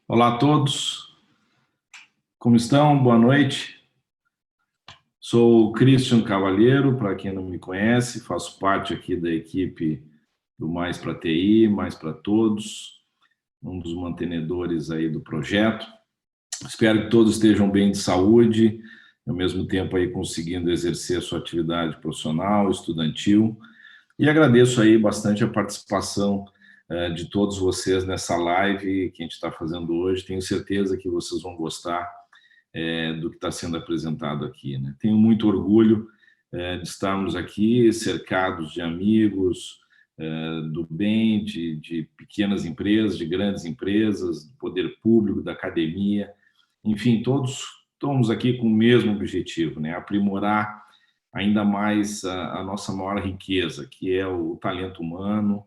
Olá a todos, como estão? Boa noite. Sou o Christian Cavalheiro, para quem não me conhece, faço parte aqui da equipe do Mais para TI, Mais para Todos, um dos mantenedores aí do projeto. Espero que todos estejam bem de saúde, ao mesmo tempo aí conseguindo exercer a sua atividade profissional, estudantil, e agradeço aí bastante a participação de todos vocês nessa live que a gente está fazendo hoje. Tenho certeza que vocês vão gostar do que está sendo apresentado aqui, né? Tenho muito orgulho de estarmos aqui cercados de amigos do bem, de pequenas empresas, de grandes empresas, do poder público, da academia, enfim, todos estamos aqui com o mesmo objetivo, né? Aprimorar ainda mais a nossa maior riqueza, que é o talento humano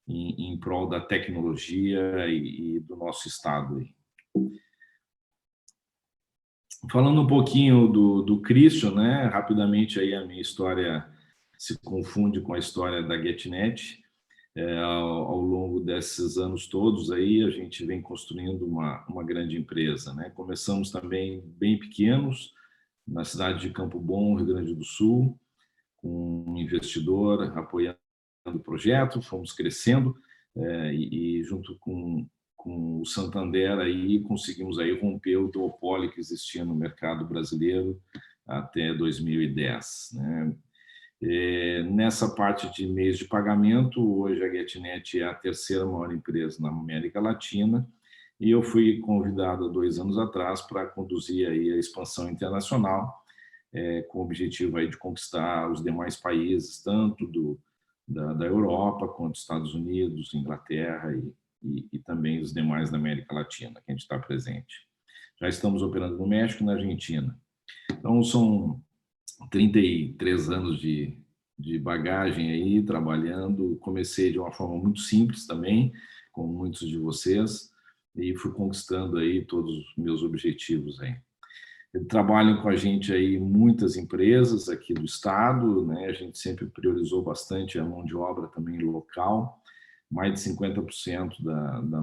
em prol da tecnologia e do nosso Estado aí. Falando um pouquinho do Christian, né? Rapidamente aí a minha história se confunde com a história da GetNet. Ao longo desses anos todos aí a gente vem construindo uma grande empresa, né? Começamos também bem pequenos, na cidade de Campo Bom, Rio Grande do Sul, com um investidor apoiando o projeto, fomos crescendo e junto com o Santander aí conseguimos aí romper o duopólio que existia no mercado brasileiro até 2010, né? Nessa parte de meios de pagamento, hoje a GetNet é a terceira maior empresa na América Latina e eu fui convidado há 2 anos atrás para conduzir aí a expansão internacional, com o objetivo aí de conquistar os demais países, tanto da Europa quanto Estados Unidos, Inglaterra e também os demais da América Latina, que a gente está presente. Já estamos operando no México e na Argentina. Então, são 33 anos de bagagem aí, trabalhando. Comecei de uma forma muito simples também, como muitos de vocês, e fui conquistando aí todos os meus objetivos aí. Trabalham com a gente aí muitas empresas aqui do estado, né? A gente sempre priorizou bastante a mão de obra também local. Mais de 50% da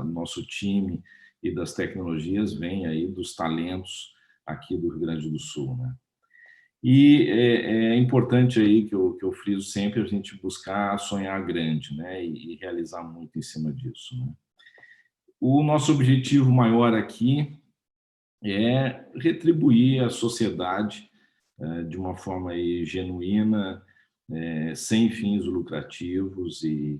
nosso time e das tecnologias vem aí dos talentos aqui do Rio Grande do Sul, né? E é importante aí que eu friso sempre a gente buscar sonhar grande, né? E realizar muito em cima disso, né? O nosso objetivo maior aqui é retribuir à sociedade de uma forma aí genuína, sem fins lucrativos e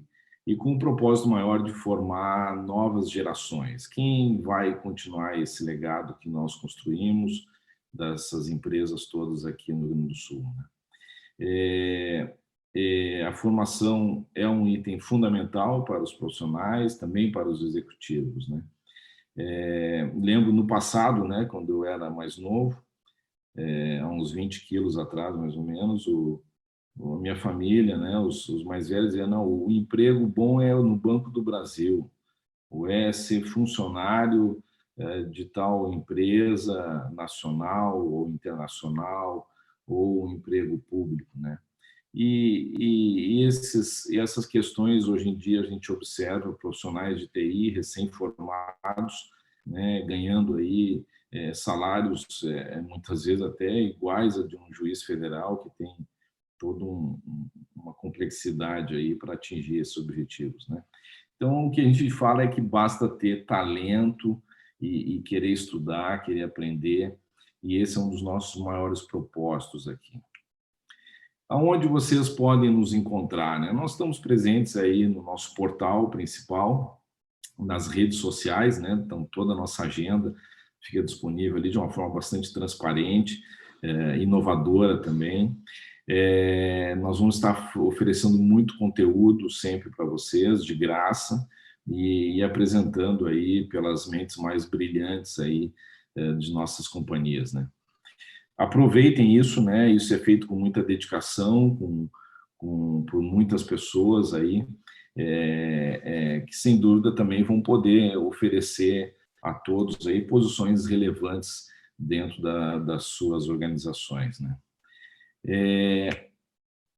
com um propósito maior de formar novas gerações. Quem vai continuar esse legado que nós construímos dessas empresas todas aqui no Rio Grande do Sul, né? A formação é um item fundamental para os profissionais, também para os executivos, né? Lembro no passado, né, quando eu era mais novo, há uns 20 quilos atrás, mais ou menos, a minha família, né, os mais velhos diziam, não, o emprego bom é no Banco do Brasil, ou é ser funcionário de tal empresa nacional ou internacional, ou um emprego público, né? E essas questões, hoje em dia, a gente observa profissionais de TI recém-formados, né, ganhando aí salários, muitas vezes até iguais a de um juiz federal, que tem toda uma complexidade aí para atingir esses objetivos, né? Então, o que a gente fala é que basta ter talento e querer estudar, querer aprender, e esse é um dos nossos maiores propósitos aqui. Aonde vocês podem nos encontrar, né? Nós estamos presentes aí no nosso portal principal, nas redes sociais, né? Então, toda a nossa agenda fica disponível ali de uma forma bastante transparente, inovadora também. Nós vamos estar oferecendo muito conteúdo sempre para vocês, de graça, e apresentando aí pelas mentes mais brilhantes aí de nossas companhias, né? Aproveitem isso, né? Isso é feito com muita dedicação, por muitas pessoas aí, que sem dúvida também vão poder oferecer a todos aí posições relevantes dentro das suas organizações, né?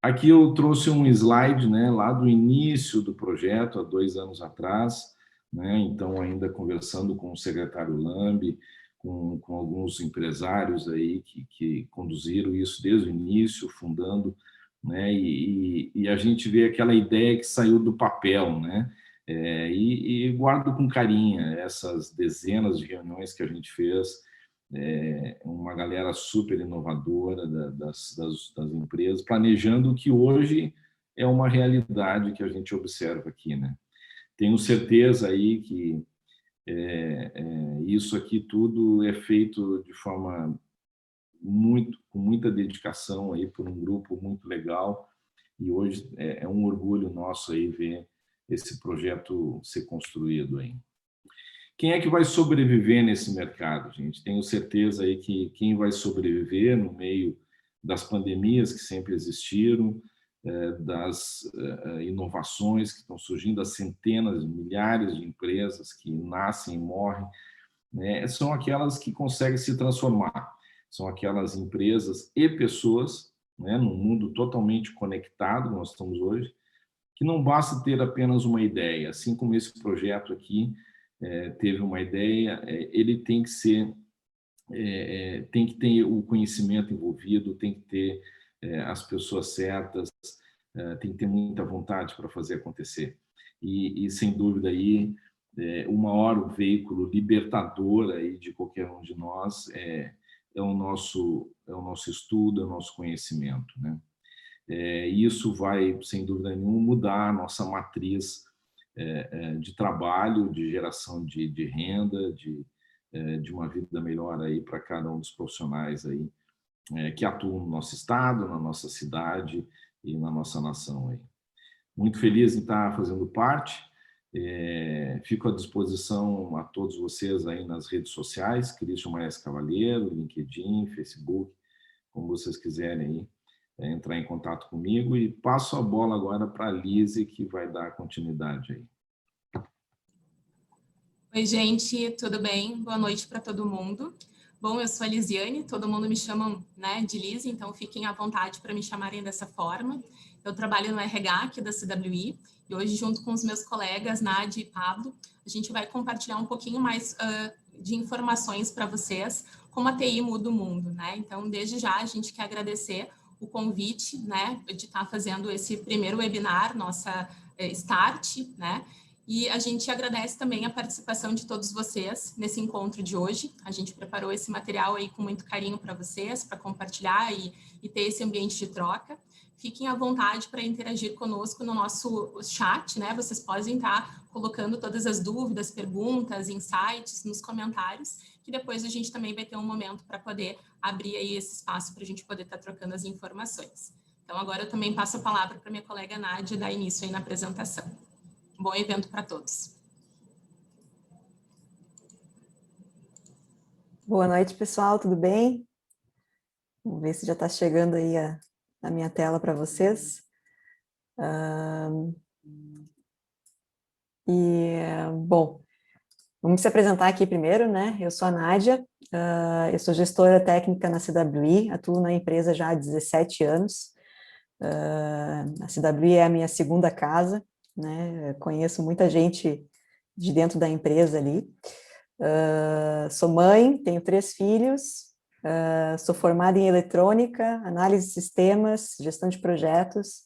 Aqui eu trouxe um slide, né, lá do início do projeto, há 2 anos atrás, né? Então, ainda conversando com o secretário Lambi, com alguns empresários aí que conduziram isso desde o início, fundando, né? E a gente vê aquela ideia que saiu do papel, né? E guardo com carinho essas dezenas de reuniões que a gente fez, uma galera super inovadora das empresas, planejando o que hoje é uma realidade que a gente observa aqui, né? Tenho certeza aí que isso aqui tudo é feito de forma com muita dedicação aí por um grupo muito legal, e hoje é um orgulho nosso aí ver esse projeto ser construído aí. Quem é que vai sobreviver nesse mercado, gente? Tenho certeza aí que quem vai sobreviver no meio das pandemias que sempre existiram, das inovações que estão surgindo, das centenas, milhares de empresas que nascem e morrem, né? São aquelas que conseguem se transformar, são aquelas empresas e pessoas, né, num mundo totalmente conectado, nós estamos hoje, que não basta ter apenas uma ideia, assim como esse projeto aqui teve uma ideia, ele tem que ser, tem que ter o conhecimento envolvido, tem que ter as pessoas certas, tem que ter muita vontade para fazer acontecer. E sem dúvida aí, o maior veículo libertador aí de qualquer um de nós é o nosso estudo, é o nosso conhecimento, né? Isso vai, sem dúvida nenhuma, mudar a nossa matriz de trabalho, de geração de renda, de uma vida melhor aí para cada um dos profissionais aí que atuam no nosso estado, na nossa cidade e na nossa nação aí. Muito feliz em estar fazendo parte. Fico à disposição a todos vocês aí nas redes sociais, Christian Maes Cavalheiro, LinkedIn, Facebook, como vocês quiserem aí entrar em contato comigo, e passo a bola agora para a Lise, que vai dar continuidade aí. Oi, gente, tudo bem? Boa noite para todo mundo. Bom, eu sou a Lisiane, todo mundo me chama, né, de Lise, então fiquem à vontade para me chamarem dessa forma. Eu trabalho no RH aqui da CWI e hoje, junto com os meus colegas Nádia e Pablo, a gente vai compartilhar um pouquinho mais de informações para vocês como a TI muda o mundo, né? Então, desde já, a gente quer agradecer o convite, né, de estar fazendo esse primeiro webinar, nossa Start, né? E a gente agradece também a participação de todos vocês nesse encontro de hoje. A gente preparou esse material aí com muito carinho para vocês, para compartilhar e ter esse ambiente de troca. Fiquem à vontade para interagir conosco no nosso chat, né? Vocês podem estar colocando todas as dúvidas, perguntas, insights nos comentários, que depois a gente também vai ter um momento para poder abrir aí esse espaço para a gente poder estar trocando as informações. Então, agora eu também passo a palavra para minha colega Nádia dar início aí na apresentação. Bom evento para todos. Boa noite, pessoal, tudo bem? Vamos ver se já está chegando aí a minha tela para vocês. Bom, vamos se apresentar aqui primeiro, né? Eu sou a Nádia, eu sou gestora técnica na CWI, atuo na empresa já há 17 anos. A CWI é a minha segunda casa, né? Eu conheço muita gente de dentro da empresa ali. Sou mãe, tenho 3 filhos, sou formada em eletrônica, análise de sistemas, gestão de projetos,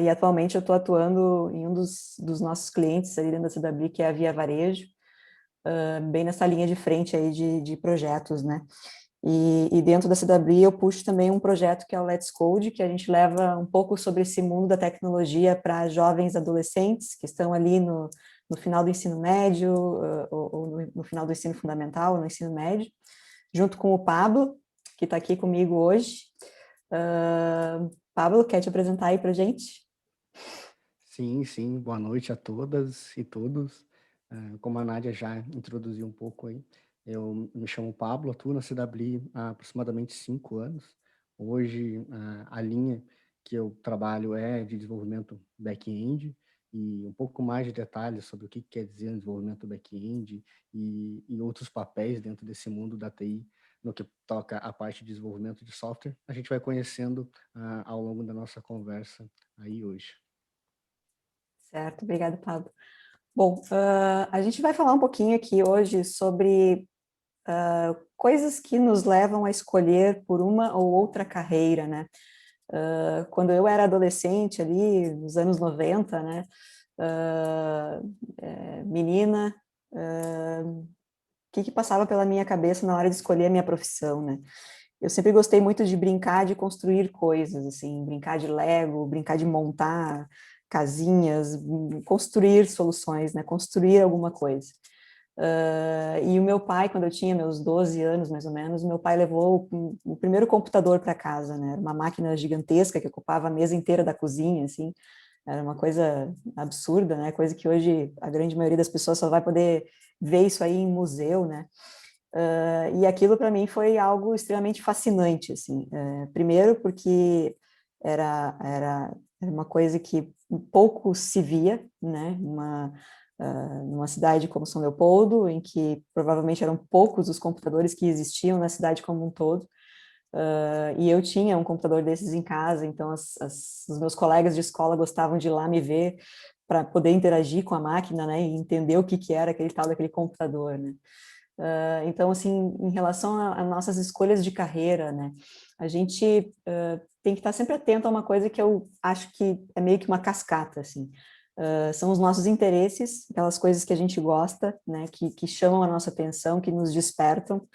e atualmente eu estou atuando em um dos nossos clientes ali dentro da CWI, que é a Via Varejo, bem nessa linha de frente aí de projetos, né? E dentro da CWI eu puxo também um projeto que é o Let's Code, que a gente leva um pouco sobre esse mundo da tecnologia para jovens adolescentes que estão ali no final do ensino médio, ou no final do ensino fundamental, ou no ensino médio, junto com o Pablo, que está aqui comigo hoje. Pablo, quer te apresentar aí para a gente? Sim, boa noite a todas e todos. Como a Nádia já introduziu um pouco aí, eu me chamo Pablo, atuo na CWI há aproximadamente 5 anos. Hoje, a linha que eu trabalho é de desenvolvimento back-end, e um pouco mais de detalhes sobre o que quer dizer desenvolvimento back-end e outros papéis dentro desse mundo da TI, no que toca a parte de desenvolvimento de software, a gente vai conhecendo ao longo da nossa conversa aí hoje. Certo, obrigada, Pablo. Bom, a gente vai falar um pouquinho aqui hoje sobre coisas que nos levam a escolher por uma ou outra carreira, né? Quando eu era adolescente ali, nos anos 90, né? Menina, o que passava pela minha cabeça na hora de escolher a minha profissão, né? Eu sempre gostei muito de brincar, de construir coisas, assim, brincar de Lego, brincar de montar casinhas, construir soluções, né? Construir alguma coisa. E o meu pai, quando eu tinha meus 12 anos, mais ou menos, meu pai levou o primeiro computador para casa, né? Era uma máquina gigantesca que ocupava a mesa inteira da cozinha, assim. Era uma coisa absurda, né? Coisa que hoje a grande maioria das pessoas só vai poder ver isso aí em museu, né? E aquilo para mim foi algo extremamente fascinante, assim. Primeiro porque era uma coisa que pouco se via, né? Numa cidade como São Leopoldo, em que provavelmente eram poucos os computadores que existiam na cidade como um todo. E eu tinha um computador desses em casa, então os meus colegas de escola gostavam de ir lá me ver para poder interagir com a máquina, né? E entender o que era aquele tal daquele computador, né? Então, assim, em relação a nossas escolhas de carreira, né, a gente tem que estar sempre atento a uma coisa que eu acho que é meio que uma cascata, assim. São os nossos interesses, aquelas coisas que a gente gosta, né, que chamam a nossa atenção, que nos despertam,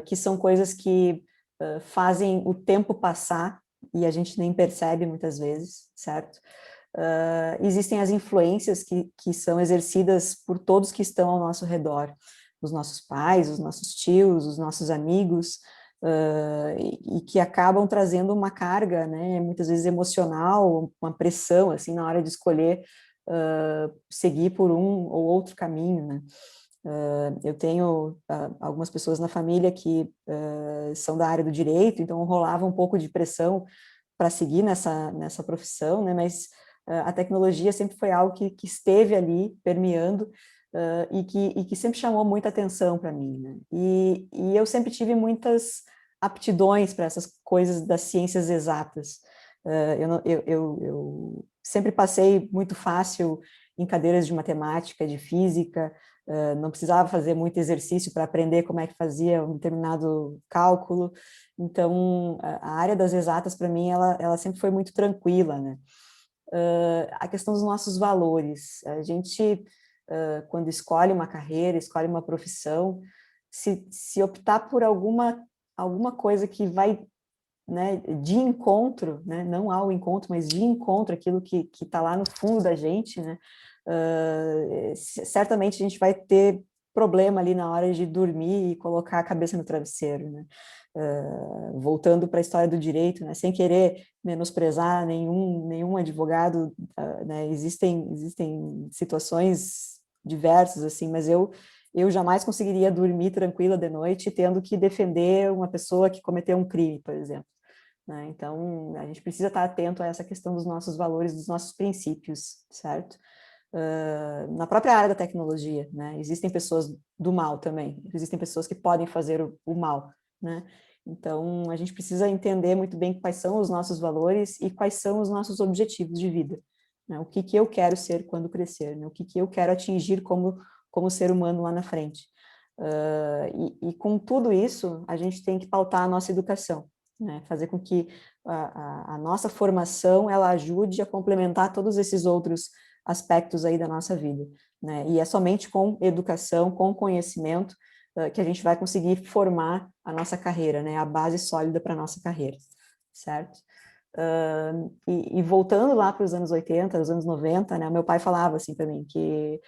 que são coisas que fazem o tempo passar e a gente nem percebe muitas vezes, certo? Existem as influências que são exercidas por todos que estão ao nosso redor, os nossos pais, os nossos tios, os nossos amigos, e que acabam trazendo uma carga, né, muitas vezes emocional, uma pressão, assim, na hora de escolher seguir por um ou outro caminho, né. Eu tenho algumas pessoas na família que são da área do direito, então rolava um pouco de pressão para seguir nessa profissão, né, mas a tecnologia sempre foi algo que esteve ali permeando e que sempre chamou muita atenção para mim, né? E eu sempre tive muitas aptidões para essas coisas das ciências exatas. Eu sempre passei muito fácil em cadeiras de matemática, de física, não precisava fazer muito exercício para aprender como é que fazia um determinado cálculo. Então, a área das exatas, para mim, ela sempre foi muito tranquila, né? A questão dos nossos valores. A gente, quando escolhe uma carreira, escolhe uma profissão, se optar por alguma coisa que vai, né, de encontro, né, não ao encontro, mas de encontro, aquilo que está lá no fundo da gente, né, certamente a gente vai ter problema ali na hora de dormir e colocar a cabeça no travesseiro, né? Voltando para a história do direito, né, sem querer menosprezar nenhum advogado, né, existem situações diversas, assim, mas eu jamais conseguiria dormir tranquila de noite tendo que defender uma pessoa que cometeu um crime, por exemplo, né? Então, a gente precisa estar atento a essa questão dos nossos valores, dos nossos princípios, certo? Na própria área da tecnologia, né? Existem pessoas do mal também, existem pessoas que podem fazer o mal, né? Então, a gente precisa entender muito bem quais são os nossos valores e quais são os nossos objetivos de vida, né? O que eu quero ser quando crescer, né? O que eu quero atingir como ser humano lá na frente. E com tudo isso, a gente tem que pautar a nossa educação, né? Fazer com que a nossa formação, ela ajude a complementar todos esses outros aspectos aí da nossa vida, né? E é somente com educação, com conhecimento, que a gente vai conseguir formar a nossa carreira, né? A base sólida para a nossa carreira, certo? E voltando lá para os anos 80, os anos 90, né? Meu pai falava assim para mim que,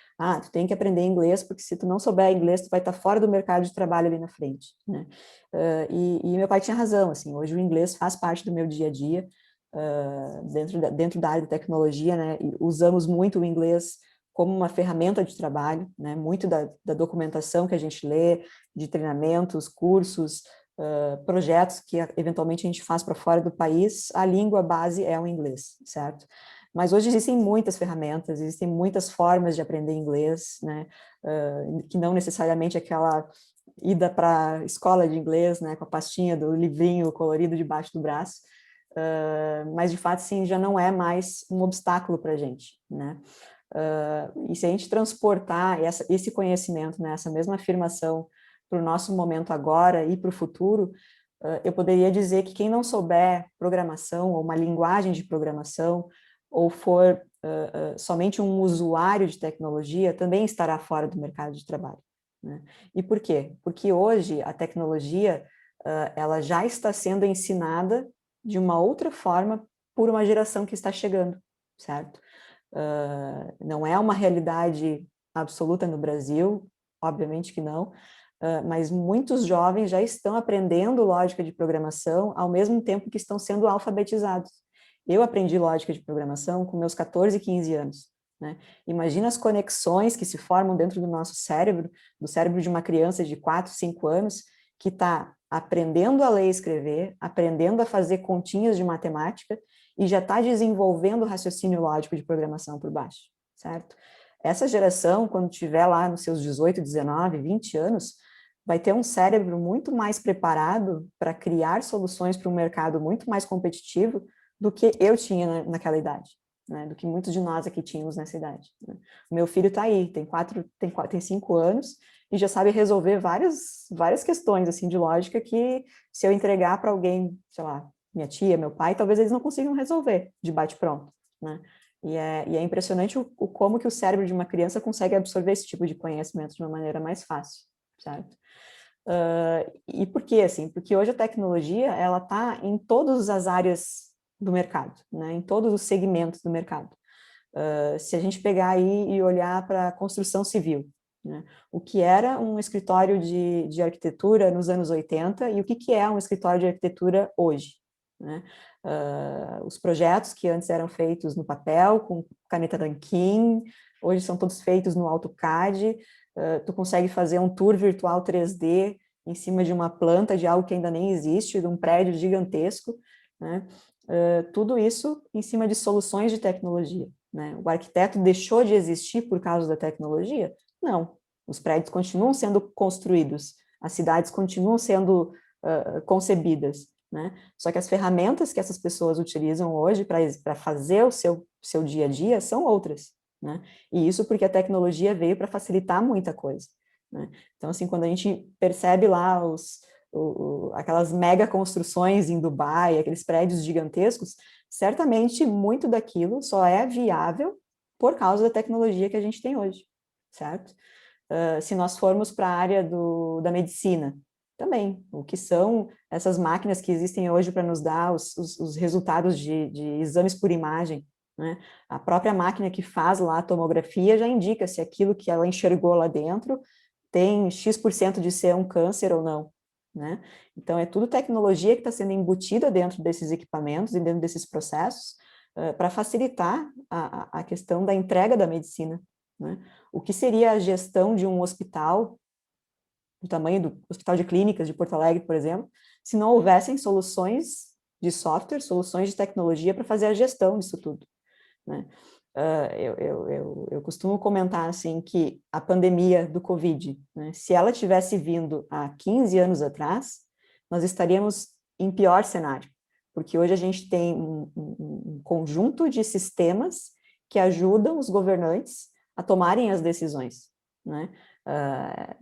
tu tem que aprender inglês, porque se tu não souber inglês, tu vai estar fora do mercado de trabalho ali na frente, né? E meu pai tinha razão, assim, hoje o inglês faz parte do meu dia a dia, dentro da área de tecnologia, né? E usamos muito o inglês como uma ferramenta de trabalho, né? Muito da documentação que a gente lê, de treinamentos, cursos, projetos que eventualmente a gente faz para fora do país, a língua base é o inglês, certo? Mas hoje existem muitas ferramentas, existem muitas formas de aprender inglês, né? Que não necessariamente aquela ida para a escola de inglês, né? Com a pastinha do livrinho colorido debaixo do braço, mas de fato, sim, já não é mais um obstáculo para a gente, né? E se a gente transportar esse conhecimento, né, essa mesma afirmação para o nosso momento agora e para o futuro, eu poderia dizer que quem não souber programação, ou uma linguagem de programação, ou for somente um usuário de tecnologia, também estará fora do mercado de trabalho, né? E por quê? Porque hoje a tecnologia, ela já está sendo ensinada de uma outra forma por uma geração que está chegando, certo? Não é uma realidade absoluta no Brasil, obviamente que não, mas muitos jovens já estão aprendendo lógica de programação ao mesmo tempo que estão sendo alfabetizados. Eu aprendi lógica de programação com meus 14, 15 anos, né? Imagina as conexões que se formam dentro do nosso cérebro, do cérebro de uma criança de 4, 5 anos, que está aprendendo a ler e escrever, aprendendo a fazer continhas de matemática e já está desenvolvendo raciocínio lógico de programação por baixo, certo? Essa geração, quando tiver lá nos seus 18, 19, 20 anos, vai ter um cérebro muito mais preparado para criar soluções para um mercado muito mais competitivo do que eu tinha naquela idade, né? Do que muitos de nós aqui tínhamos nessa idade, né? O meu filho está aí, tem 5 anos e já sabe resolver várias questões assim de lógica que se eu entregar para alguém, sei lá, minha tia, meu pai, talvez eles não consigam resolver de bate-pronto, né? E é impressionante como que o cérebro de uma criança consegue absorver esse tipo de conhecimento de uma maneira mais fácil, certo? E por que assim? Porque hoje a tecnologia, ela está em todas as áreas do mercado, né? Em todos os segmentos do mercado. Se a gente pegar aí e olhar para a construção civil, né? O que era um escritório de arquitetura nos anos 80 e o que é um escritório de arquitetura hoje, né? Os projetos que antes eram feitos no papel, com caneta nanquim, hoje são todos feitos no AutoCAD. Tu consegue fazer um tour virtual 3D em cima de uma planta de algo que ainda nem existe, de um prédio gigantesco, né? Tudo isso em cima de soluções de tecnologia, né? O arquiteto deixou de existir por causa da tecnologia? Não. Os prédios continuam sendo construídos, as cidades continuam sendo concebidas, né? Só que as ferramentas que essas pessoas utilizam hoje para fazer o seu dia a dia são outras, né? E isso porque a tecnologia veio para facilitar muita coisa, né? Então, assim, quando a gente percebe lá aquelas mega construções em Dubai, aqueles prédios gigantescos, certamente muito daquilo só é viável por causa da tecnologia que a gente tem hoje, certo? Se nós formos para a área da medicina, também, o que são essas máquinas que existem hoje para nos dar os resultados de exames por imagem, né? A própria máquina que faz lá a tomografia já indica se aquilo que ela enxergou lá dentro tem X% de ser um câncer ou não, né? Então, é tudo tecnologia que está sendo embutida dentro desses equipamentos e dentro desses processos para facilitar a questão da entrega da medicina, né? O que seria a gestão de um hospital, do tamanho do Hospital de Clínicas de Porto Alegre, por exemplo, se não houvessem soluções de software, soluções de tecnologia para fazer a gestão disso tudo, né? Eu costumo comentar assim que a pandemia do Covid, né, se ela tivesse vindo há 15 anos atrás, nós estaríamos em pior cenário, porque hoje a gente tem um conjunto de sistemas que ajudam os governantes a tomarem as decisões, né?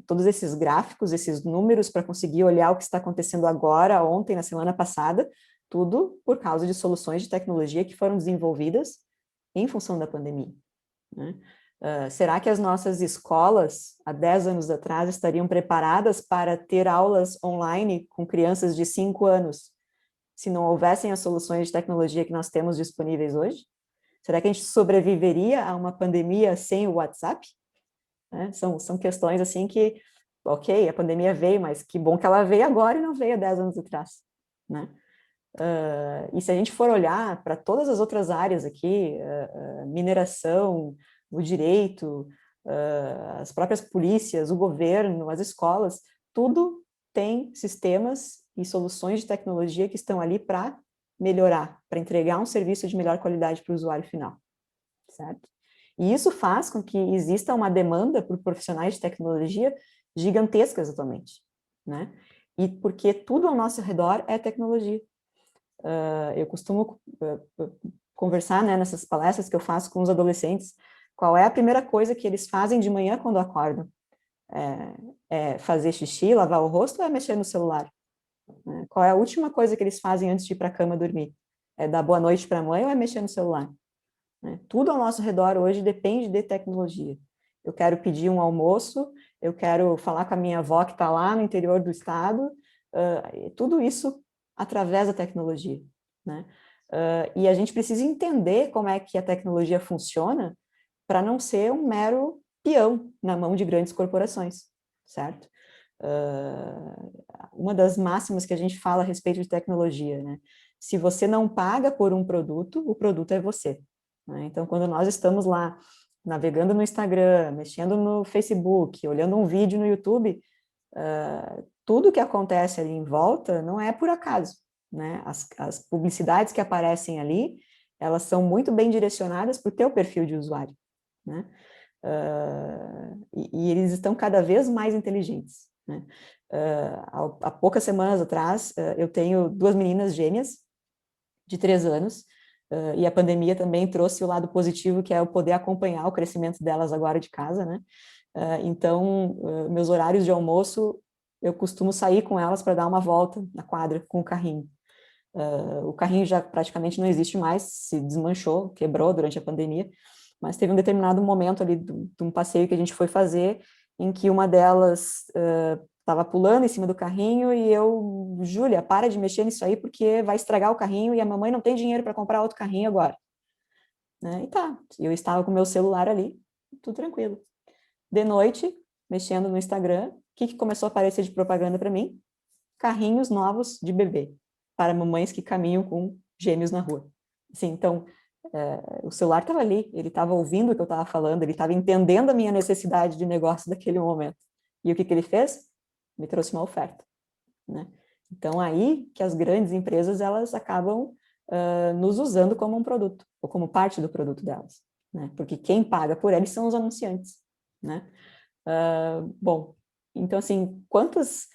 Todos esses gráficos, esses números para conseguir olhar o que está acontecendo agora, ontem, na semana passada, tudo por causa de soluções de tecnologia que foram desenvolvidas em função da pandemia, né? Será que as nossas escolas, há 10 anos atrás, estariam preparadas para ter aulas online com crianças de 5 anos, se não houvessem as soluções de tecnologia que nós temos disponíveis hoje? Será que a gente sobreviveria a uma pandemia sem o WhatsApp? Né? São questões assim que, ok, a pandemia veio, mas que bom que ela veio agora e não veio há 10 anos atrás, né? E se a gente for olhar para todas as outras áreas aqui, mineração, o direito, as próprias polícias, o governo, as escolas, tudo tem sistemas e soluções de tecnologia que estão ali para melhorar, para entregar um serviço de melhor qualidade para o usuário final, certo? E isso faz com que exista uma demanda por profissionais de tecnologia gigantescas atualmente, né? E porque tudo ao nosso redor é tecnologia. Eu costumo conversar, né, nessas palestras que eu faço com os adolescentes, Qual é a primeira coisa que eles fazem de manhã quando acordam? É fazer xixi, lavar o rosto ou é mexer no celular? Qual é a última coisa que eles fazem antes de ir para a cama dormir? É dar boa noite para a mãe ou é mexer no celular? Tudo ao nosso redor hoje depende de tecnologia. Eu quero pedir um almoço, eu quero falar com a minha avó que está lá no interior do estado, tudo isso através da tecnologia, né? E a gente precisa entender como é que a tecnologia funciona para não ser um mero peão na mão de grandes corporações, certo? Uma das máximas que a gente fala a respeito de tecnologia, né? Se você não paga por um produto, o produto é você. Né? Então, quando nós estamos lá navegando no Instagram, mexendo no Facebook, olhando um vídeo no YouTube, tudo que acontece ali em volta não é por acaso, né? As publicidades que aparecem ali, elas são muito bem direcionadas para o teu perfil de usuário, né? E eles estão cada vez mais inteligentes, né? Há poucas semanas atrás, eu tenho 2 meninas gêmeas de 3 anos, e a pandemia também trouxe o lado positivo, que é eu poder acompanhar o crescimento delas agora de casa, né? Então, meus horários de almoço, eu costumo sair com elas para dar uma volta na quadra com o carrinho. O carrinho já praticamente não existe mais, se desmanchou, quebrou durante a pandemia, mas teve um determinado momento ali de um passeio que a gente foi fazer, em que uma delas estava pulando em cima do carrinho e eu, Júlia, para de mexer nisso aí porque vai estragar o carrinho e a mamãe não tem dinheiro para comprar outro carrinho agora. Né? E tá, eu estava com o meu celular ali, tudo tranquilo. De noite, mexendo no Instagram, o que começou a aparecer de propaganda para mim? Carrinhos novos de bebê, para mamães que caminham com gêmeos na rua. Assim, então, o celular estava ali, ele estava ouvindo o que eu estava falando, ele estava entendendo a minha necessidade de negócio daquele momento. E o que ele fez? Me trouxe uma oferta. Né? Então, aí que as grandes empresas, elas acabam nos usando como um produto, ou como parte do produto delas. Né? Porque quem paga por eles são os anunciantes. Né? Bom, então, assim, quantas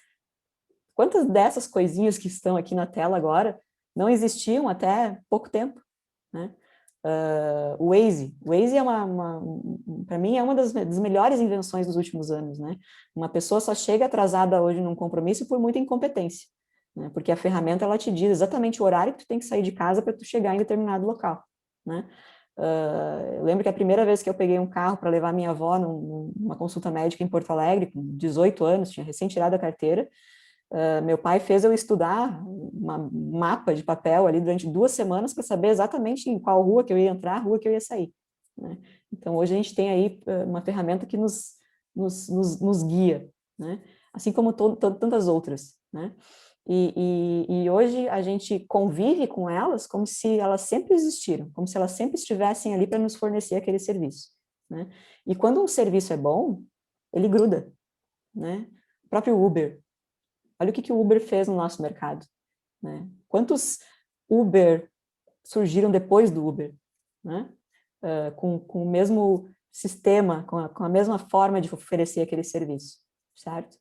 dessas coisinhas que estão aqui na tela agora não existiam até pouco tempo, né? O Waze é para mim, é uma das melhores invenções dos últimos anos, né? Uma pessoa só chega atrasada hoje num compromisso por muita incompetência, né? Porque a ferramenta, ela te diz exatamente o horário que tu tem que sair de casa para tu chegar em determinado local, né? Eu lembro que a primeira vez que eu peguei um carro para levar minha avó numa consulta médica em Porto Alegre, com 18 anos, tinha recém tirado a carteira, meu pai fez eu estudar um mapa de papel ali durante 2 semanas para saber exatamente em qual rua que eu ia entrar, rua que eu ia sair. Né? Então, hoje a gente tem aí uma ferramenta que nos guia, né? Assim como tantas outras. Né? E hoje a gente convive com elas como se elas sempre existiram, como se elas sempre estivessem ali para nos fornecer aquele serviço. Né? E quando um serviço é bom, ele gruda. Né? O próprio Uber. Olha o que o Uber fez no nosso mercado. Né? Quantos Uber surgiram depois do Uber? Né? Com o mesmo sistema, com a mesma forma de oferecer aquele serviço, certo?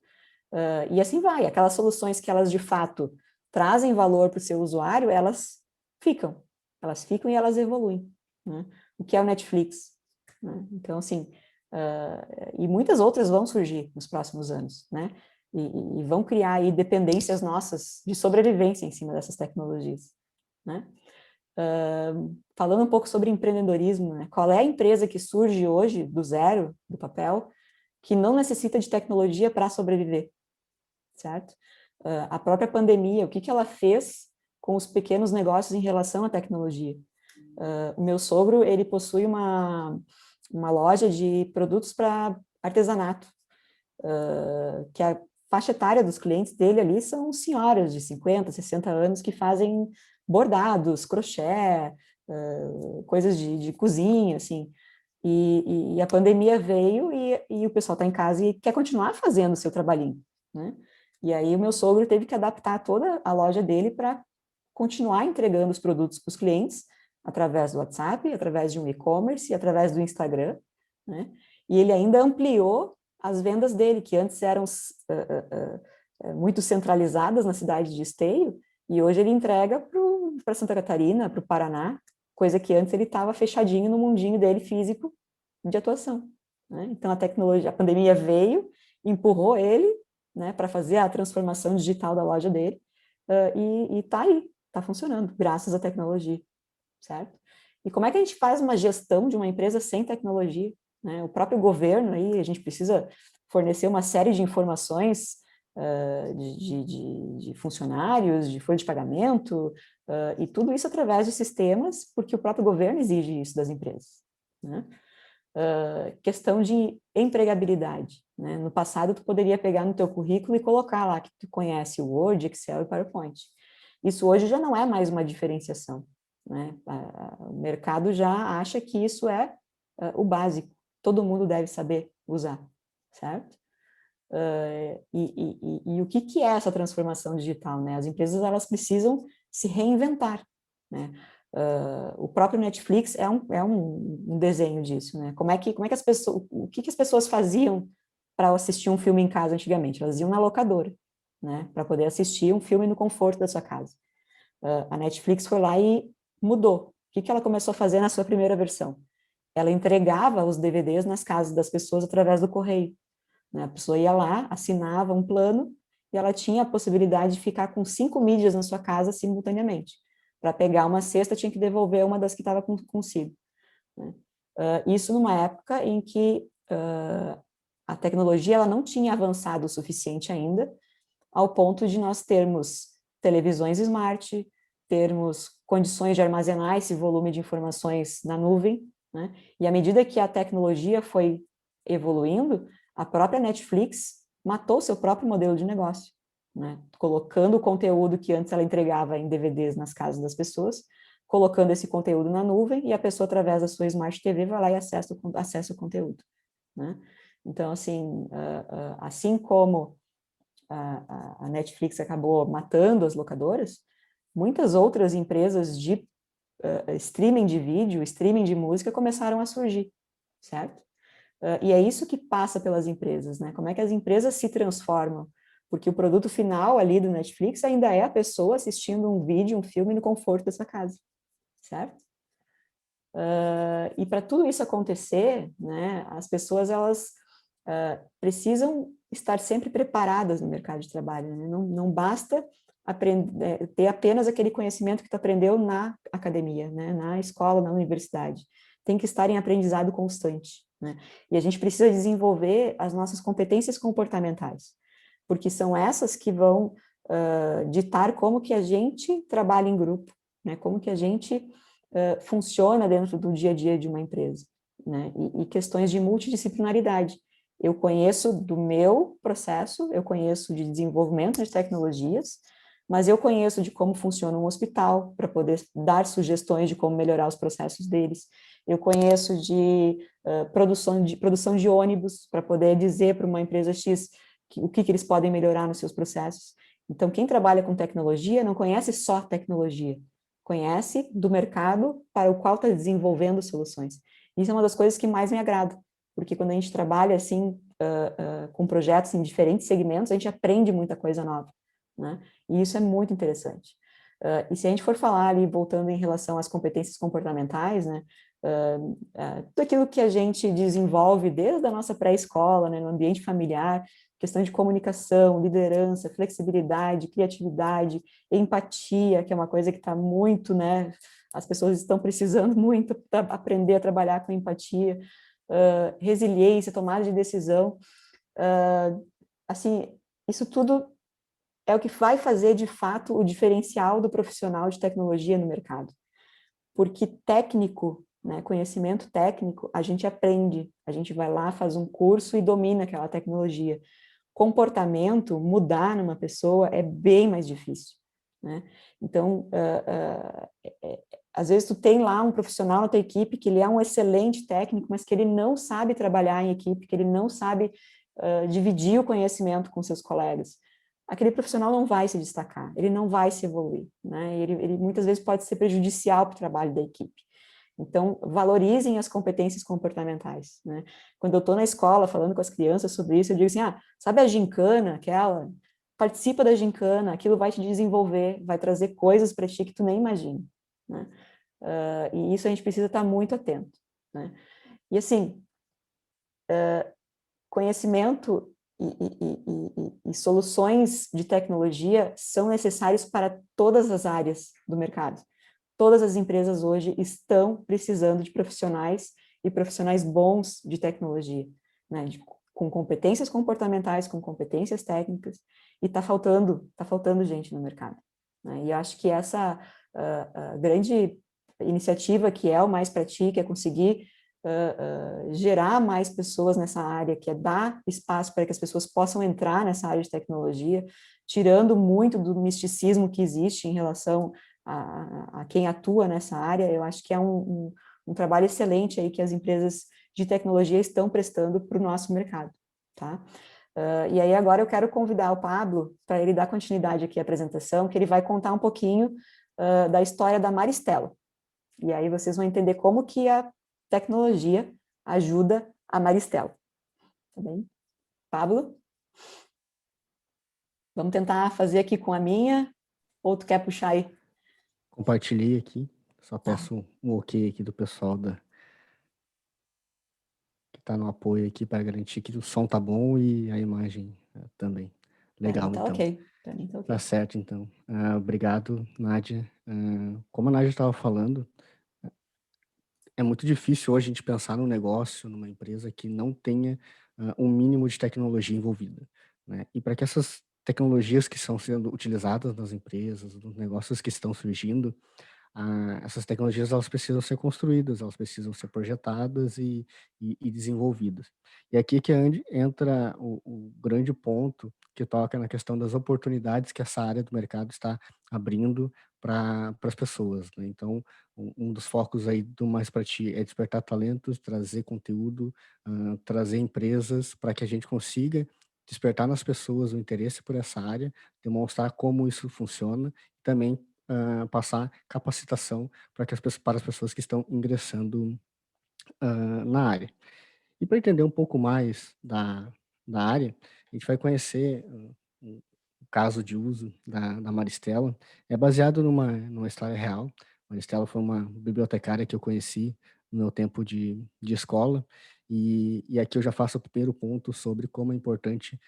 E assim vai. Aquelas soluções que elas, de fato, trazem valor para o seu usuário, elas ficam. Elas ficam e elas evoluem. Né? O que é o Netflix? Né? Então, assim, e muitas outras vão surgir nos próximos anos, né? E vão criar aí dependências nossas de sobrevivência em cima dessas tecnologias, né? Falando um pouco sobre empreendedorismo, né? Qual é a empresa que surge hoje do zero, do papel, que não necessita de tecnologia para sobreviver, certo? A própria pandemia, o que ela fez com os pequenos negócios em relação à tecnologia? O meu sogro, ele possui uma loja de produtos para artesanato, que a faixa etária dos clientes dele ali são senhoras de 50, 60 anos que fazem bordados, crochê, coisas de cozinha, assim. E a pandemia veio e o pessoal está em casa e quer continuar fazendo o seu trabalhinho, né? E aí o meu sogro teve que adaptar toda a loja dele para continuar entregando os produtos para os clientes através do WhatsApp, através de um e-commerce, através do Instagram, né? E ele ainda ampliou as vendas dele, que antes eram muito centralizadas na cidade de Esteio, e hoje ele entrega para Santa Catarina, para o Paraná, coisa que antes ele estava fechadinho no mundinho dele físico, de atuação, né? Então, a tecnologia, a pandemia veio, empurrou ele, né, para fazer a transformação digital da loja dele, e está aí, está funcionando, graças à tecnologia, certo? E como é que a gente faz uma gestão de uma empresa sem tecnologia, né? O próprio governo, aí, a gente precisa fornecer uma série de informações de funcionários, de folha de pagamento, e tudo isso através de sistemas, porque o próprio governo exige isso das empresas, né? Questão de empregabilidade, né? No passado, tu poderia pegar no teu currículo e colocar lá que tu conhece o Word, Excel e PowerPoint. Isso hoje já não é mais uma diferenciação, né? O mercado já acha que isso é o básico, todo mundo deve saber usar, certo? E o que é essa transformação digital, né? As empresas, elas precisam se reinventar, né? O próprio Netflix é um desenho disso, né? Como é que as pessoas, o que as pessoas faziam para assistir um filme em casa antigamente? Elas iam na locadora, né? Para poder assistir um filme no conforto da sua casa. A Netflix foi lá e mudou. O que ela começou a fazer na sua primeira versão? Ela entregava os DVDs nas casas das pessoas através do correio, né? A pessoa ia lá, assinava um plano e ela tinha a possibilidade de ficar com 5 mídias na sua casa simultaneamente. Para pegar uma cesta, tinha que devolver uma das que estava consigo, né? Isso numa época em que a tecnologia ela não tinha avançado o suficiente ainda, ao ponto de nós termos televisões smart, termos condições de armazenar esse volume de informações na nuvem, né? E à medida que a tecnologia foi evoluindo, a própria Netflix matou seu próprio modelo de negócio, né? Colocando o conteúdo que antes ela entregava em DVDs nas casas das pessoas, colocando esse conteúdo na nuvem, e a pessoa, através da sua Smart TV, vai lá e acessa o conteúdo, né? Então, assim, assim como a Netflix acabou matando as locadoras, muitas outras empresas de streaming de vídeo, streaming de música começaram a surgir, certo? E é isso que passa pelas empresas, né? Como é que as empresas se transformam? Porque o produto final ali do Netflix ainda é a pessoa assistindo um vídeo, um filme no conforto da sua casa, certo? E para tudo isso acontecer, né, as pessoas, elas precisam estar sempre preparadas no mercado de trabalho, né? Não basta ter apenas aquele conhecimento que tu aprendeu na academia, né, na escola, na universidade. Tem que estar em aprendizado constante, né? E a gente precisa desenvolver as nossas competências comportamentais, porque são essas que vão ditar como que a gente trabalha em grupo, né? Como que a gente funciona dentro do dia a dia de uma empresa, né? E questões de multidisciplinaridade. Eu conheço do meu processo, eu conheço de desenvolvimento de tecnologias, mas eu conheço de como funciona um hospital, para poder dar sugestões de como melhorar os processos deles. Eu conheço de produção de ônibus, para poder dizer para uma empresa X o que eles podem melhorar nos seus processos. Então, quem trabalha com tecnologia não conhece só tecnologia, conhece do mercado para o qual está desenvolvendo soluções. Isso é uma das coisas que mais me agrada, porque quando a gente trabalha assim, com projetos em diferentes segmentos, a gente aprende muita coisa nova, né? E isso é muito interessante. E se a gente for falar ali, voltando em relação às competências comportamentais, né, tudo aquilo que a gente desenvolve desde a nossa pré-escola, né, no ambiente familiar, questão de comunicação, liderança, flexibilidade, criatividade, empatia, que é uma coisa que está muito, né, as pessoas estão precisando muito para aprender a trabalhar com empatia, resiliência, tomada de decisão, assim, isso tudo é o que vai fazer, de fato, o diferencial do profissional de tecnologia no mercado. Porque técnico, né, conhecimento técnico, a gente aprende, a gente vai lá, faz um curso e domina aquela tecnologia. Comportamento, mudar numa pessoa é bem mais difícil, né? Então, às vezes tu tem lá um profissional na tua equipe que ele é um excelente técnico, mas que ele não sabe trabalhar em equipe, que ele não sabe dividir o conhecimento com seus colegas. Aquele profissional não vai se destacar, ele não vai se evoluir, né? Ele muitas vezes pode ser prejudicial para o trabalho da equipe. Então, valorizem as competências comportamentais, né? Quando eu estou na escola falando com as crianças sobre isso, eu digo assim, sabe a gincana, aquela? Participa da gincana, aquilo vai te desenvolver, vai trazer coisas para ti que tu nem imagina, né? E isso a gente precisa estar muito atento, né? E assim, conhecimento e soluções de tecnologia são necessários para todas as áreas do mercado. Todas as empresas hoje estão precisando de profissionais e profissionais bons de tecnologia, né? Com competências comportamentais, com competências técnicas, e está faltando gente no mercado, né? E acho que essa a grande iniciativa que é o Mais para Ti, que é conseguir gerar mais pessoas nessa área, que é dar espaço para que as pessoas possam entrar nessa área de tecnologia, tirando muito do misticismo que existe em relação a quem atua nessa área. Eu acho que é um trabalho excelente aí que as empresas de tecnologia estão prestando para o nosso mercado, tá? E aí agora eu quero convidar o Pablo para ele dar continuidade aqui à apresentação, que ele vai contar um pouquinho da história da Maristela. E aí vocês vão entender como que a tecnologia ajuda a Maristela. Tá bem? Pablo? Vamos tentar fazer aqui com a minha, ou tu quer puxar aí? Compartilhei aqui, só Tá. peço um ok aqui do pessoal que está no apoio aqui para garantir que o som tá bom e a imagem também. Para mim Legal, tá então. ok. Para mim tá Tá ok. certo, então. Obrigado, Nádia. Como a Nádia estava falando, é muito difícil hoje a gente pensar num negócio, numa empresa que não tenha um mínimo de tecnologia envolvida, né? E para que essas tecnologias que estão sendo utilizadas nas empresas, nos negócios que estão surgindo, essas tecnologias elas precisam ser construídas, elas precisam ser projetadas e desenvolvidas. E aqui que entra o grande ponto que toca na questão das oportunidades que essa área do mercado está abrindo para as pessoas, né? Então, um dos focos aí do Mais para Ti é despertar talentos, trazer conteúdo, trazer empresas para que a gente consiga despertar nas pessoas o interesse por essa área, demonstrar como isso funciona, e também passar capacitação para as pessoas que estão ingressando na área. E para entender um pouco mais da área, a gente vai conhecer o caso de uso da Maristela. É baseado numa história real. Maristela foi uma bibliotecária que eu conheci no meu tempo de escola, e aqui eu já faço o primeiro ponto sobre como é importante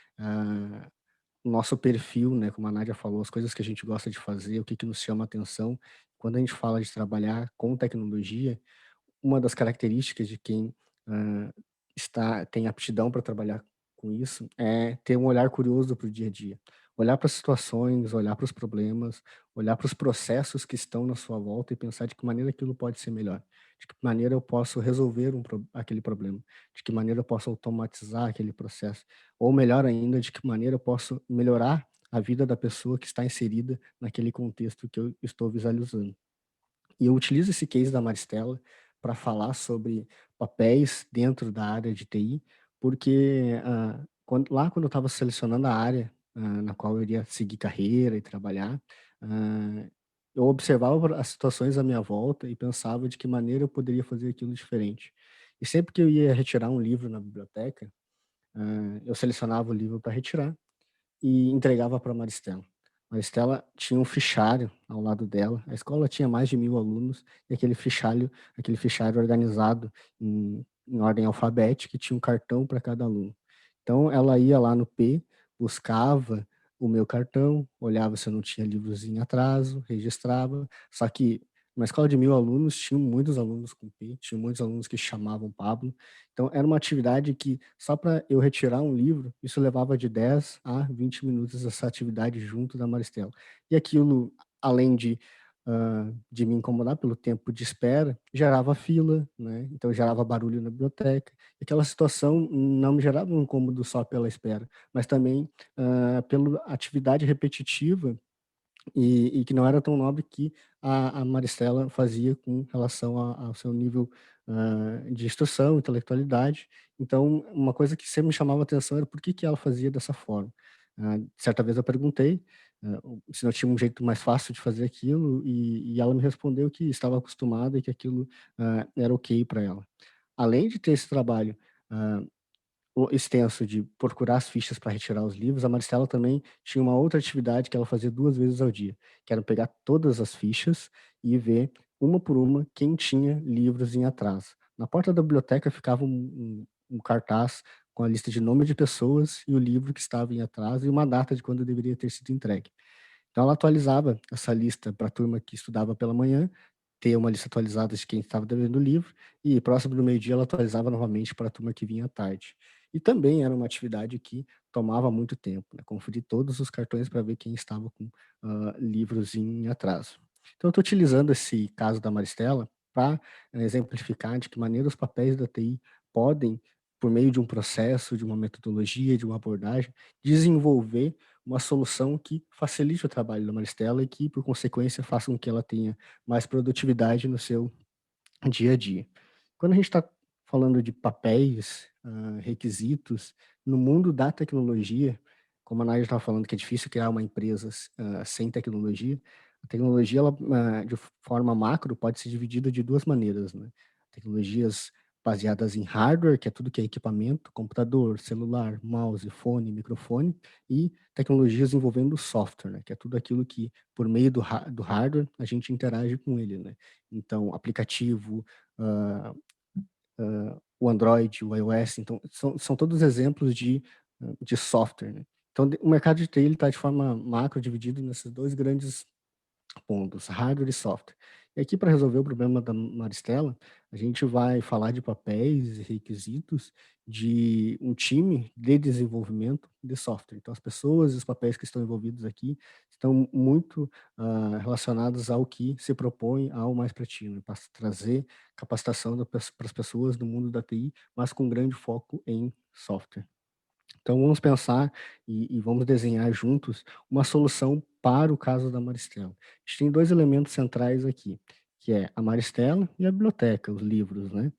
o nosso perfil, né, como a Nádia falou, as coisas que a gente gosta de fazer, o que nos chama atenção. Quando a gente fala de trabalhar com tecnologia, uma das características de quem hã, tem aptidão para trabalhar com isso é ter um olhar curioso para o dia a dia. Olhar para as situações, olhar para os problemas, olhar para os processos que estão na sua volta e pensar de que maneira aquilo pode ser melhor. De que maneira eu posso resolver aquele problema. De que maneira eu posso automatizar aquele processo. Ou melhor ainda, de que maneira eu posso melhorar a vida da pessoa que está inserida naquele contexto que eu estou visualizando. E eu utilizo esse case da Maristela para falar sobre papéis dentro da área de TI, porque quando eu estava selecionando a área na qual eu iria seguir carreira e trabalhar, ah, eu observava as situações à minha volta e pensava de que maneira eu poderia fazer aquilo diferente. E sempre que eu ia retirar um livro na biblioteca, eu selecionava o livro para retirar e entregava para a Maristela. A Maristela tinha um fichário ao lado dela. A escola tinha mais de 1.000 alunos e aquele fichário organizado em ordem alfabética e tinha um cartão para cada aluno. Então ela ia lá no P, buscava o meu cartão, olhava se eu não tinha livros em atraso, registrava. Só que numa escola de 1.000 alunos, tinham muitos alunos com P, tinha muitos alunos que chamavam Pablo. Então era uma atividade que só para eu retirar um livro, isso levava de 10 a 20 minutos essa atividade junto da Maristela. E aquilo, além de me incomodar pelo tempo de espera, gerava fila, né? Então gerava barulho na biblioteca. E aquela situação não me gerava um incômodo só pela espera, mas também pela atividade repetitiva e que não era tão nobre que a Maristela fazia com relação ao seu nível de instrução, intelectualidade. Então, uma coisa que sempre me chamava a atenção era por que ela fazia dessa forma. Certa vez eu perguntei se não tinha um jeito mais fácil de fazer aquilo, e ela me respondeu que estava acostumada e que aquilo era ok para ela. Além de ter esse trabalho ah, o extenso de procurar as fichas para retirar os livros, a Maristela também tinha uma outra atividade que ela fazia 2 vezes ao dia, que era pegar todas as fichas e ver, uma por uma, quem tinha livros em atraso. Na porta da biblioteca ficava um cartaz com a lista de nome de pessoas e o livro que estava em atraso e uma data de quando deveria ter sido entregue. Então ela atualizava essa lista para a turma que estudava pela manhã, ter uma lista atualizada de quem estava devendo o livro, e próximo do meio-dia ela atualizava novamente para a turma que vinha à tarde. E também era uma atividade que tomava muito tempo, né? Conferir todos os cartões para ver quem estava com livros em atraso. Então eu estou utilizando esse caso da Maristela para exemplificar de que maneira os papéis da TI podem, por meio de um processo, de uma metodologia, de uma abordagem, desenvolver uma solução que facilite o trabalho da Maristela e que, por consequência, faça com que ela tenha mais produtividade no seu dia a dia. Quando a gente está falando de papéis, requisitos, no mundo da tecnologia, como a Nádia estava falando que é difícil criar uma empresa sem tecnologia, a tecnologia, ela, de forma macro, pode ser dividida de duas maneiras, né? Tecnologias baseadas em hardware, que é tudo que é equipamento, computador, celular, mouse, fone, microfone, e tecnologias envolvendo software, né? Que é tudo aquilo que, por meio do hardware, a gente interage com ele, né? Então, aplicativo, hã o Android, o iOS, então são todos exemplos de software, né. Então o mercado de TI ele está de forma macro dividido nesses 2 grandes pontos, hardware e software. E aqui para resolver o problema da Maristela, a gente vai falar de papéis e requisitos de um time de desenvolvimento de software. Então as pessoas e os papéis que estão envolvidos aqui estão muito, relacionados ao que se propõe ao Mais pra Ti, né, pra trazer capacitação para as pessoas do mundo da TI, mas com grande foco em software. Então vamos pensar e vamos desenhar juntos uma solução para o caso da Maristela. A gente tem 2 elementos centrais aqui, que é a Maristela e a biblioteca, os livros, né.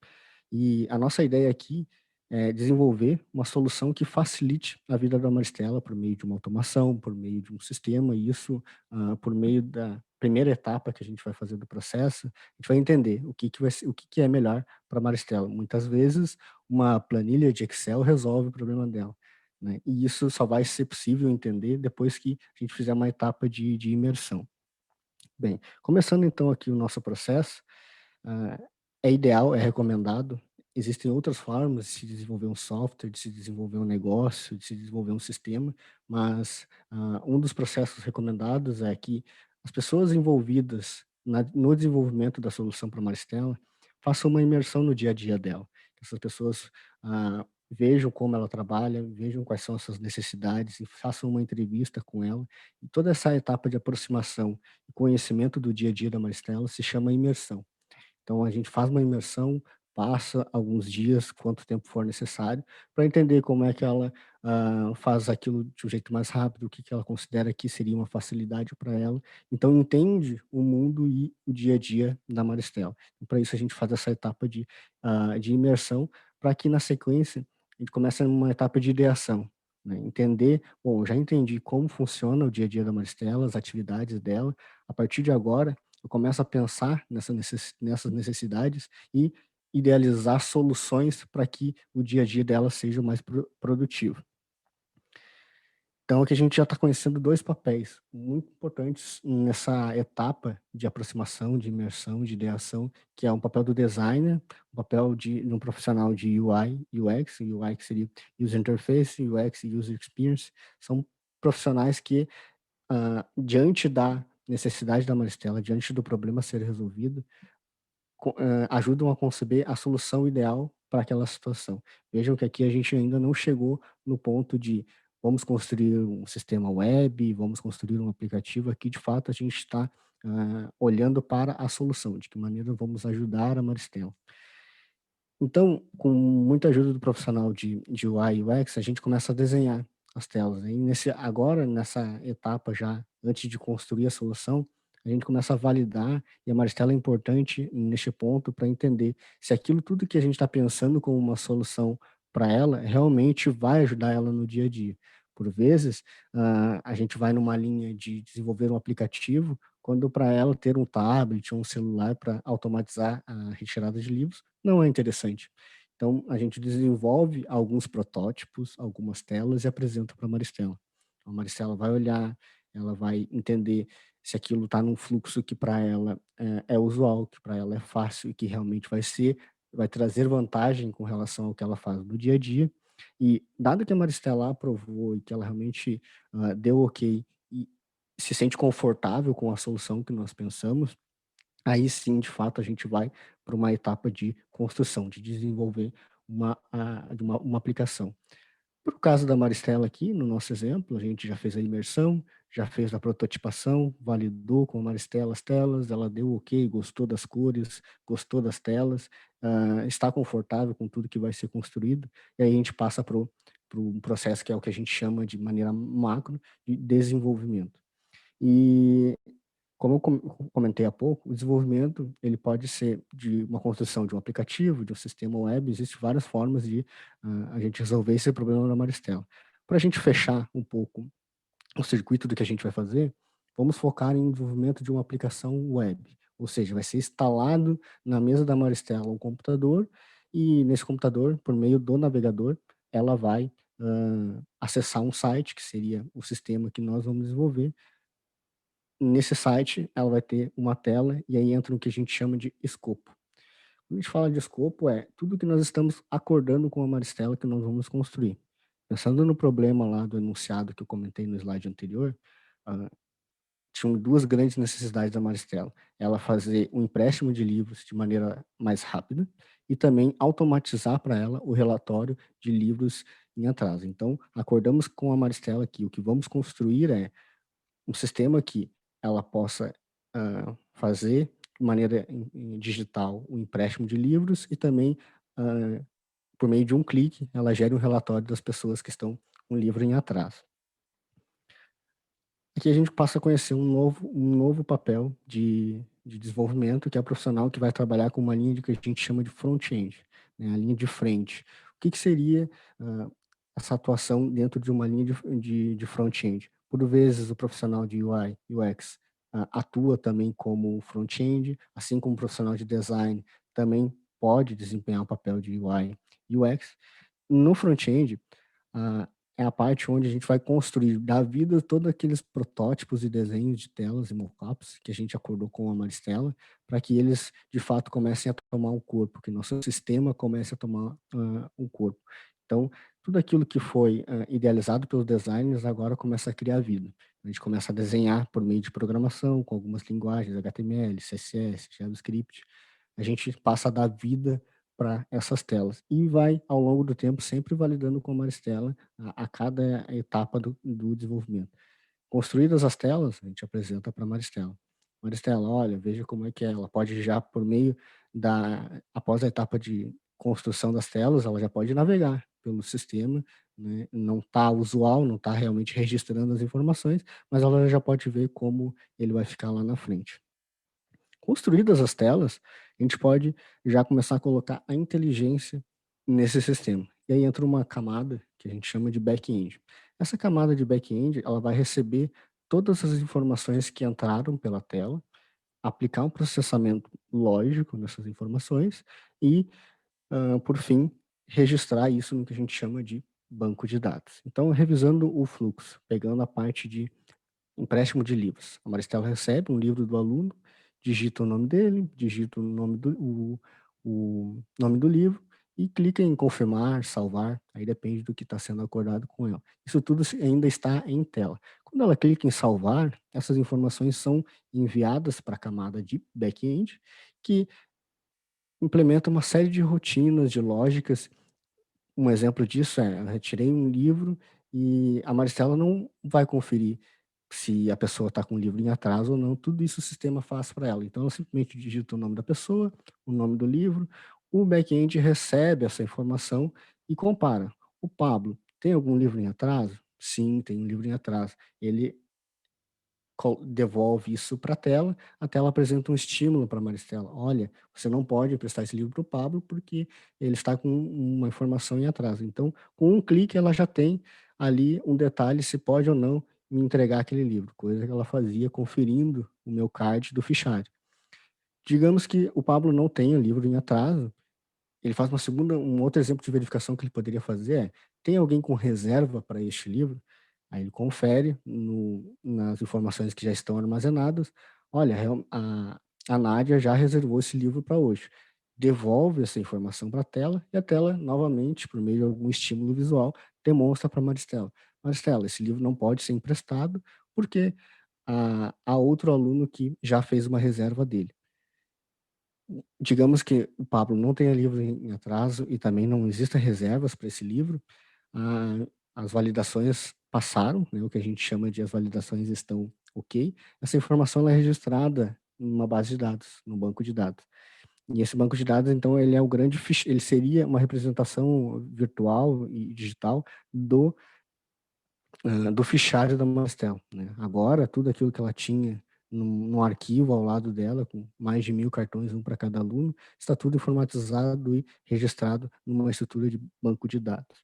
E a nossa ideia aqui é desenvolver uma solução que facilite a vida da Maristela por meio de uma automação, por meio de um sistema, e isso, por meio da primeira etapa que a gente vai fazer do processo, a gente vai entender o que que é melhor para a Maristela. Muitas vezes, uma planilha de Excel resolve o problema dela, né, e isso só vai ser possível entender depois que a gente fizer uma etapa de imersão. Bem, começando então aqui o nosso processo, ah, é ideal, é recomendado. Existem outras formas de se desenvolver um software, de se desenvolver um negócio, de se desenvolver um sistema, mas um dos processos recomendados é que as pessoas envolvidas no desenvolvimento da solução para a Maristela façam uma imersão no dia a dia dela. Que essas pessoas vejam como ela trabalha, vejam quais são as suas necessidades e façam uma entrevista com ela. E toda essa etapa de aproximação e conhecimento do dia a dia da Maristela se chama imersão. Então a gente faz uma imersão, passa alguns dias, quanto tempo for necessário, para entender como é que ela, faz aquilo de um jeito mais rápido, o que que ela considera que seria uma facilidade para ela. Então entende o mundo e o dia a dia da Maristela. E para isso a gente faz essa etapa de imersão, para que na sequência a gente comece numa etapa de ideação, né, entender: "Bom, já entendi como funciona o dia a dia da Maristela, as atividades dela, a partir de agora eu começo a pensar nessas necessidades e idealizar soluções para que o dia a dia dela seja mais produtivo. Então aqui a gente já está conhecendo 2 papéis muito importantes nessa etapa de aproximação, de imersão, de ideação, que é um papel do designer, um papel de um profissional de UI, UX, UI que seria User Interface, UX e User Experience, são profissionais que diante da necessidade da Maristela, diante do problema a ser resolvido, ajudam a conceber a solução ideal para aquela situação. Vejam que aqui a gente ainda não chegou no ponto de vamos construir um sistema web, vamos construir um aplicativo. Aqui, de fato, a gente está olhando para a solução, de que maneira vamos ajudar a Maristela. Então, com muita ajuda do profissional de UI e UX, a gente começa a desenhar as telas, né, e agora, nessa etapa já, antes de construir a solução, a gente começa a validar, e a Maristela é importante neste ponto para entender se aquilo tudo que a gente está pensando como uma solução para ela, realmente vai ajudar ela no dia a dia. Por vezes, a gente vai numa linha de desenvolver um aplicativo, quando para ela ter um tablet ou um celular para automatizar a retirada de livros não é interessante. Então, a gente desenvolve alguns protótipos, algumas telas e apresenta para a Maristela. A Maristela vai olhar, ela vai entender se aquilo está num fluxo que para ela é usual, que para ela é fácil e que realmente vai ser vai trazer vantagem com relação ao que ela faz no dia a dia. E dado que a Maristela aprovou e que ela realmente deu ok e se sente confortável com a solução que nós pensamos, aí sim, de fato, a gente vai para uma etapa de construção, de desenvolver uma aplicação. Para o caso da Maristela aqui, no nosso exemplo, a gente já fez a imersão, já fez a prototipação, validou com a Maristela as telas, ela deu ok, gostou das cores, gostou das telas, está confortável com tudo que vai ser construído, e aí a gente passa para um processo que é o que a gente chama de maneira macro, de desenvolvimento. E como eu comentei há pouco, o desenvolvimento ele pode ser de uma construção de um aplicativo, de um sistema web, existem várias formas de a gente resolver esse problema na Maristela. Para a gente fechar um pouco o circuito do que a gente vai fazer, vamos focar em desenvolvimento de uma aplicação web, ou seja, vai ser instalado na mesa da Maristela um computador e nesse computador, por meio do navegador, ela vai acessar um site, que seria o sistema que nós vamos desenvolver. Nesse site, ela vai ter uma tela e aí entra o que a gente chama de escopo. Quando a gente fala de escopo, é tudo que nós estamos acordando com a Maristela que nós vamos construir. Pensando no problema lá do enunciado que eu comentei no slide anterior, ah, tinham duas grandes necessidades da Maristela. Ela fazer um empréstimo de livros de maneira mais rápida e também automatizar para ela o relatório de livros em atraso. Então, acordamos com a Maristela que o que vamos construir é um sistema que ela possa fazer de maneira digital o empréstimo de livros e também, por meio de um clique, ela gere um relatório das pessoas que estão com o livro em atraso. Aqui a gente passa a conhecer um novo papel de desenvolvimento, que é o profissional que vai trabalhar com uma linha que a gente chama de front-end, né, a linha de frente. O que seria essa atuação dentro de uma linha de front-end? Por vezes, o profissional de UI, UX, atua também como front-end, assim como o profissional de design também pode desempenhar o papel de UI, UX. No front-end, é a parte onde a gente vai construir, dar vida a todos aqueles protótipos e desenhos de telas e mockups que a gente acordou com a Maristela, para que eles, de fato, comecem a tomar um corpo, que nosso sistema comece a tomar um corpo. Então, tudo aquilo que foi idealizado pelos designers agora começa a criar vida. A gente começa a desenhar por meio de programação, com algumas linguagens, HTML, CSS, JavaScript. A gente passa a dar vida para essas telas e vai, ao longo do tempo, sempre validando com a Maristela a cada etapa do desenvolvimento. Construídas as telas, a gente apresenta para a Maristela. Maristela, olha, veja como é que é. Ela pode já, por meio após a etapa de construção das telas, ela já pode navegar pelo sistema, né? Não está usual, não está realmente registrando as informações, mas ela já pode ver como ele vai ficar lá na frente. Construídas as telas, a gente pode já começar a colocar a inteligência nesse sistema. E aí entra uma camada que a gente chama de back-end. Essa camada de back-end, ela vai receber todas as informações que entraram pela tela, aplicar um processamento lógico nessas informações e, por fim, registrar isso no que a gente chama de banco de dados. Então, revisando o fluxo, pegando a parte de empréstimo de livros. A Maristela recebe um livro do aluno, digita o nome dele, digita o nome do livro e clica em confirmar, salvar, aí depende do que está sendo acordado com ela. Isso tudo ainda está em tela. Quando ela clica em salvar, essas informações são enviadas para a camada de back-end, que implementa uma série de rotinas, de lógicas. Um exemplo disso é, eu retirei um livro e a Maristela não vai conferir se a pessoa está com o livro em atraso ou não, tudo isso o sistema faz para ela. Então, ela simplesmente digita o nome da pessoa, o nome do livro, o back-end recebe essa informação e compara. O Pablo, tem algum livro em atraso? Sim, tem um livro em atraso. Ele devolve isso para a tela apresenta um estímulo para a Maristela. Olha, você não pode emprestar esse livro para o Pablo porque ele está com uma informação em atraso. Então, com um clique, ela já tem ali um detalhe se pode ou não me entregar aquele livro, coisa que ela fazia conferindo o meu card do fichário. Digamos que o Pablo não tenha livro em atraso, ele faz um outro exemplo de verificação que ele poderia fazer é, tem alguém com reserva para este livro? Aí ele confere nas informações que já estão armazenadas, olha, a Nádia já reservou esse livro para hoje. devolve essa informação para a tela e a tela, novamente, por meio de algum estímulo visual, demonstra para a Maristela. Maristela, esse livro não pode ser emprestado porque há outro aluno que já fez uma reserva dele. Digamos que o Pablo não tenha livro em atraso e também não existem reservas para esse livro, as validações passaram, né, o que a gente chama de as validações estão ok, essa informação ela é registrada numa base de dados, no banco de dados. E esse banco de dados, então, ele é o grande ele seria uma representação virtual e digital do fichário da Mastel, né? Agora, tudo aquilo que ela tinha no arquivo ao lado dela, com mais de 1.000 cartões, um para cada aluno, está tudo informatizado e registrado numa estrutura de banco de dados.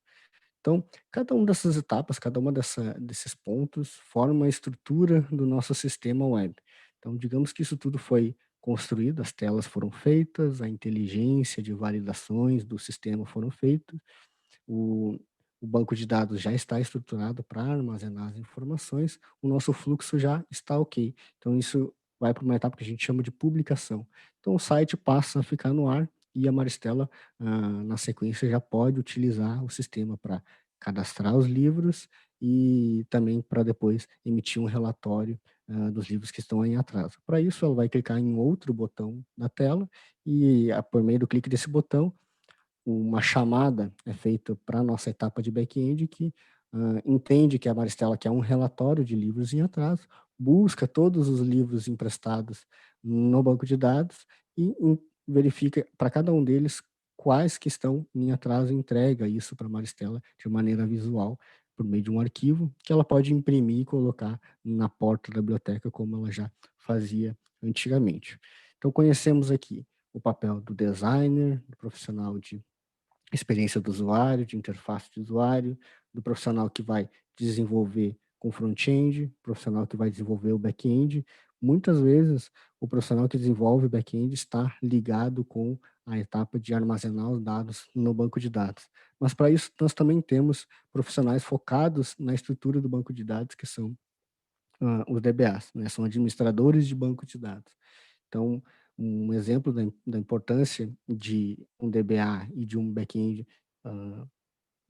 Então, cada uma dessas etapas, cada uma desses pontos, forma a estrutura do nosso sistema web. Então, digamos que isso tudo foi construído, as telas foram feitas, a inteligência de validações do sistema foram feitas, o, o banco de dados já está estruturado para armazenar as informações, o nosso fluxo já está ok. Então, isso vai para uma etapa que a gente chama de publicação. Então, o site passa a ficar no ar e a Maristela, na sequência, já pode utilizar o sistema para cadastrar os livros e também para depois emitir um relatório dos livros que estão em atraso. Para isso, ela vai clicar em outro botão na tela e, por meio do clique desse botão, uma chamada é feita para a nossa etapa de back-end que entende que a Maristela quer um relatório de livros em atraso, busca todos os livros emprestados no banco de dados e verifica para cada um deles quais que estão em atraso e entrega isso para a Maristela de maneira visual, por meio de um arquivo que ela pode imprimir e colocar na porta da biblioteca, como ela já fazia antigamente. Então, conhecemos aqui o papel do designer, do profissional de experiência do usuário, de interface de usuário, do profissional que vai desenvolver com front-end, profissional que vai desenvolver o back-end. Muitas vezes, o profissional que desenvolve o back-end está ligado com a etapa de armazenar os dados no banco de dados. Mas, para isso, nós também temos profissionais focados na estrutura do banco de dados, que são os DBAs, né? São administradores de banco de dados. Então, um exemplo da importância de um DBA e de um back-end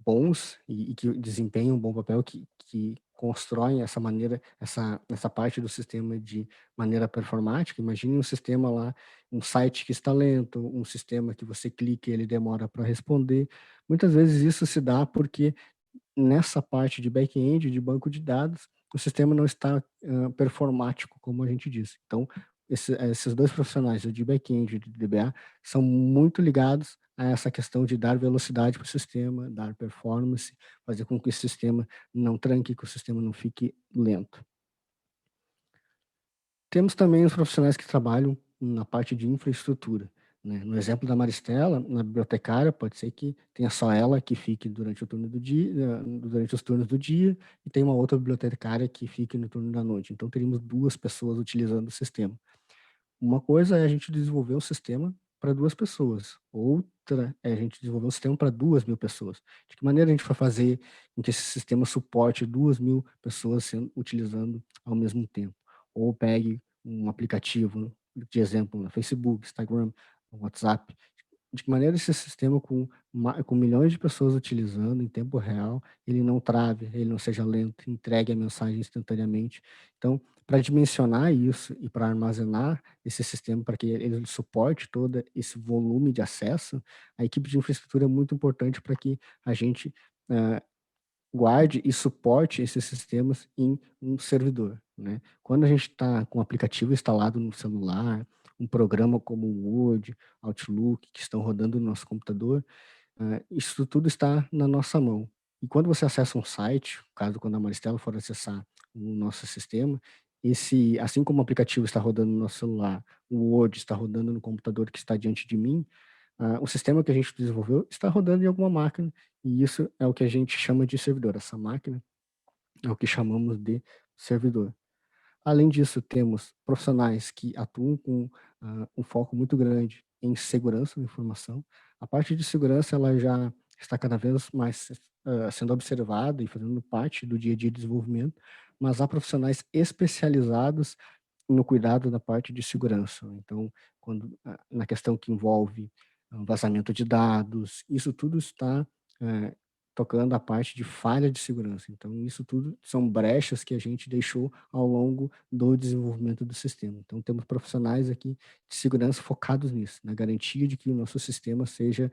bons e que desempenham um bom papel, que constroem essa maneira, essa parte do sistema de maneira performática. Imagine um sistema lá, um site que está lento, um sistema que você clica e ele demora para responder. Muitas vezes isso se dá porque nessa parte de back-end, de banco de dados, o sistema não está performático, como a gente disse. Então, esses dois profissionais, o de back-end e o de DBA, são muito ligados a essa questão de dar velocidade para o sistema, dar performance, fazer com que o sistema não tranque, que o sistema não fique lento. Temos também os profissionais que trabalham na parte de infraestrutura, né? No exemplo da Maristela, na bibliotecária, pode ser que tenha só ela que fique durante o turno do dia, durante os turnos do dia, e tem uma outra bibliotecária que fique no turno da noite. Então, teríamos 2 pessoas utilizando o sistema. Uma coisa é a gente desenvolver um sistema para 2 pessoas, outra é a gente desenvolver um sistema para 2.000 pessoas. De que maneira a gente vai fazer com que esse sistema suporte 2.000 pessoas utilizando ao mesmo tempo? Ou pegue um aplicativo, de exemplo, no Facebook, Instagram, WhatsApp, de que maneira esse sistema com milhões de pessoas utilizando em tempo real, ele não trave, ele não seja lento, entregue a mensagem instantaneamente. Então, para dimensionar isso e para armazenar esse sistema, para que ele suporte todo esse volume de acesso, a equipe de infraestrutura é muito importante para que a gente guarde e suporte esses sistemas em um servidor, né? Quando a gente está com o aplicativo instalado no celular, um programa como o Word, Outlook, que estão rodando no nosso computador, isso tudo está na nossa mão. E quando você acessa um site, caso quando a Maristela for acessar o nosso sistema, assim como o aplicativo está rodando no nosso celular, o Word está rodando no computador que está diante de mim, o sistema que a gente desenvolveu está rodando em alguma máquina, e isso é o que a gente chama de servidor. Essa máquina é o que chamamos de servidor. Além disso, temos profissionais que atuam com um foco muito grande em segurança da informação. A parte de segurança ela já está cada vez mais sendo observada e fazendo parte do dia a dia de desenvolvimento, mas há profissionais especializados no cuidado da parte de segurança. Então, na questão que envolve vazamento de dados, isso tudo está tocando a parte de falha de segurança. Então, isso tudo são brechas que a gente deixou ao longo do desenvolvimento do sistema. Então, temos profissionais aqui de segurança focados nisso, na garantia de que o nosso sistema seja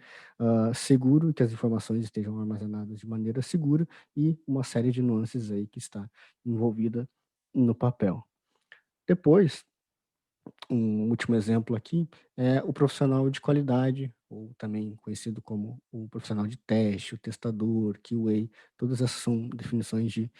seguro e que as informações estejam armazenadas de maneira segura e uma série de nuances aí que está envolvida no papel. Depois, um último exemplo aqui é o profissional de qualidade, ou também conhecido como o profissional de teste, o testador, QA, todas essas são definições de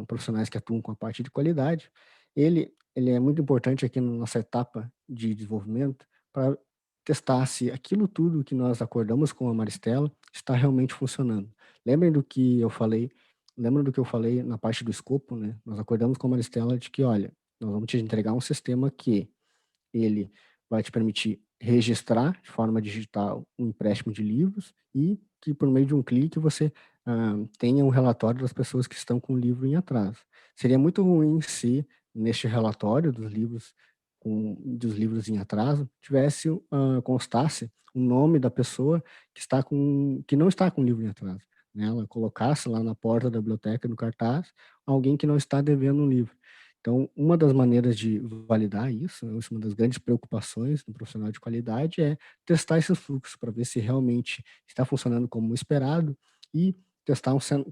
profissionais que atuam com a parte de qualidade. Ele é muito importante aqui na nossa etapa de desenvolvimento para testar se aquilo tudo que nós acordamos com a Maristela está realmente funcionando. Lembrem do que eu falei, lembra do que eu falei na parte do escopo, né? Nós acordamos com a Maristela de que, olha, nós vamos te entregar um sistema que ele vai te permitir registrar de forma digital um empréstimo de livros e que por meio de um clique você tenha um relatório das pessoas que estão com o livro em atraso. Seria muito ruim se neste relatório dos livros em atraso tivesse constasse o nome da pessoa que não está com o livro em atraso, né? Ela colocasse lá na porta da biblioteca no cartaz alguém que não está devendo um livro. Então, uma das maneiras de validar isso, né, uma das grandes preocupações do profissional de qualidade é testar esse fluxo para ver se realmente está funcionando como esperado e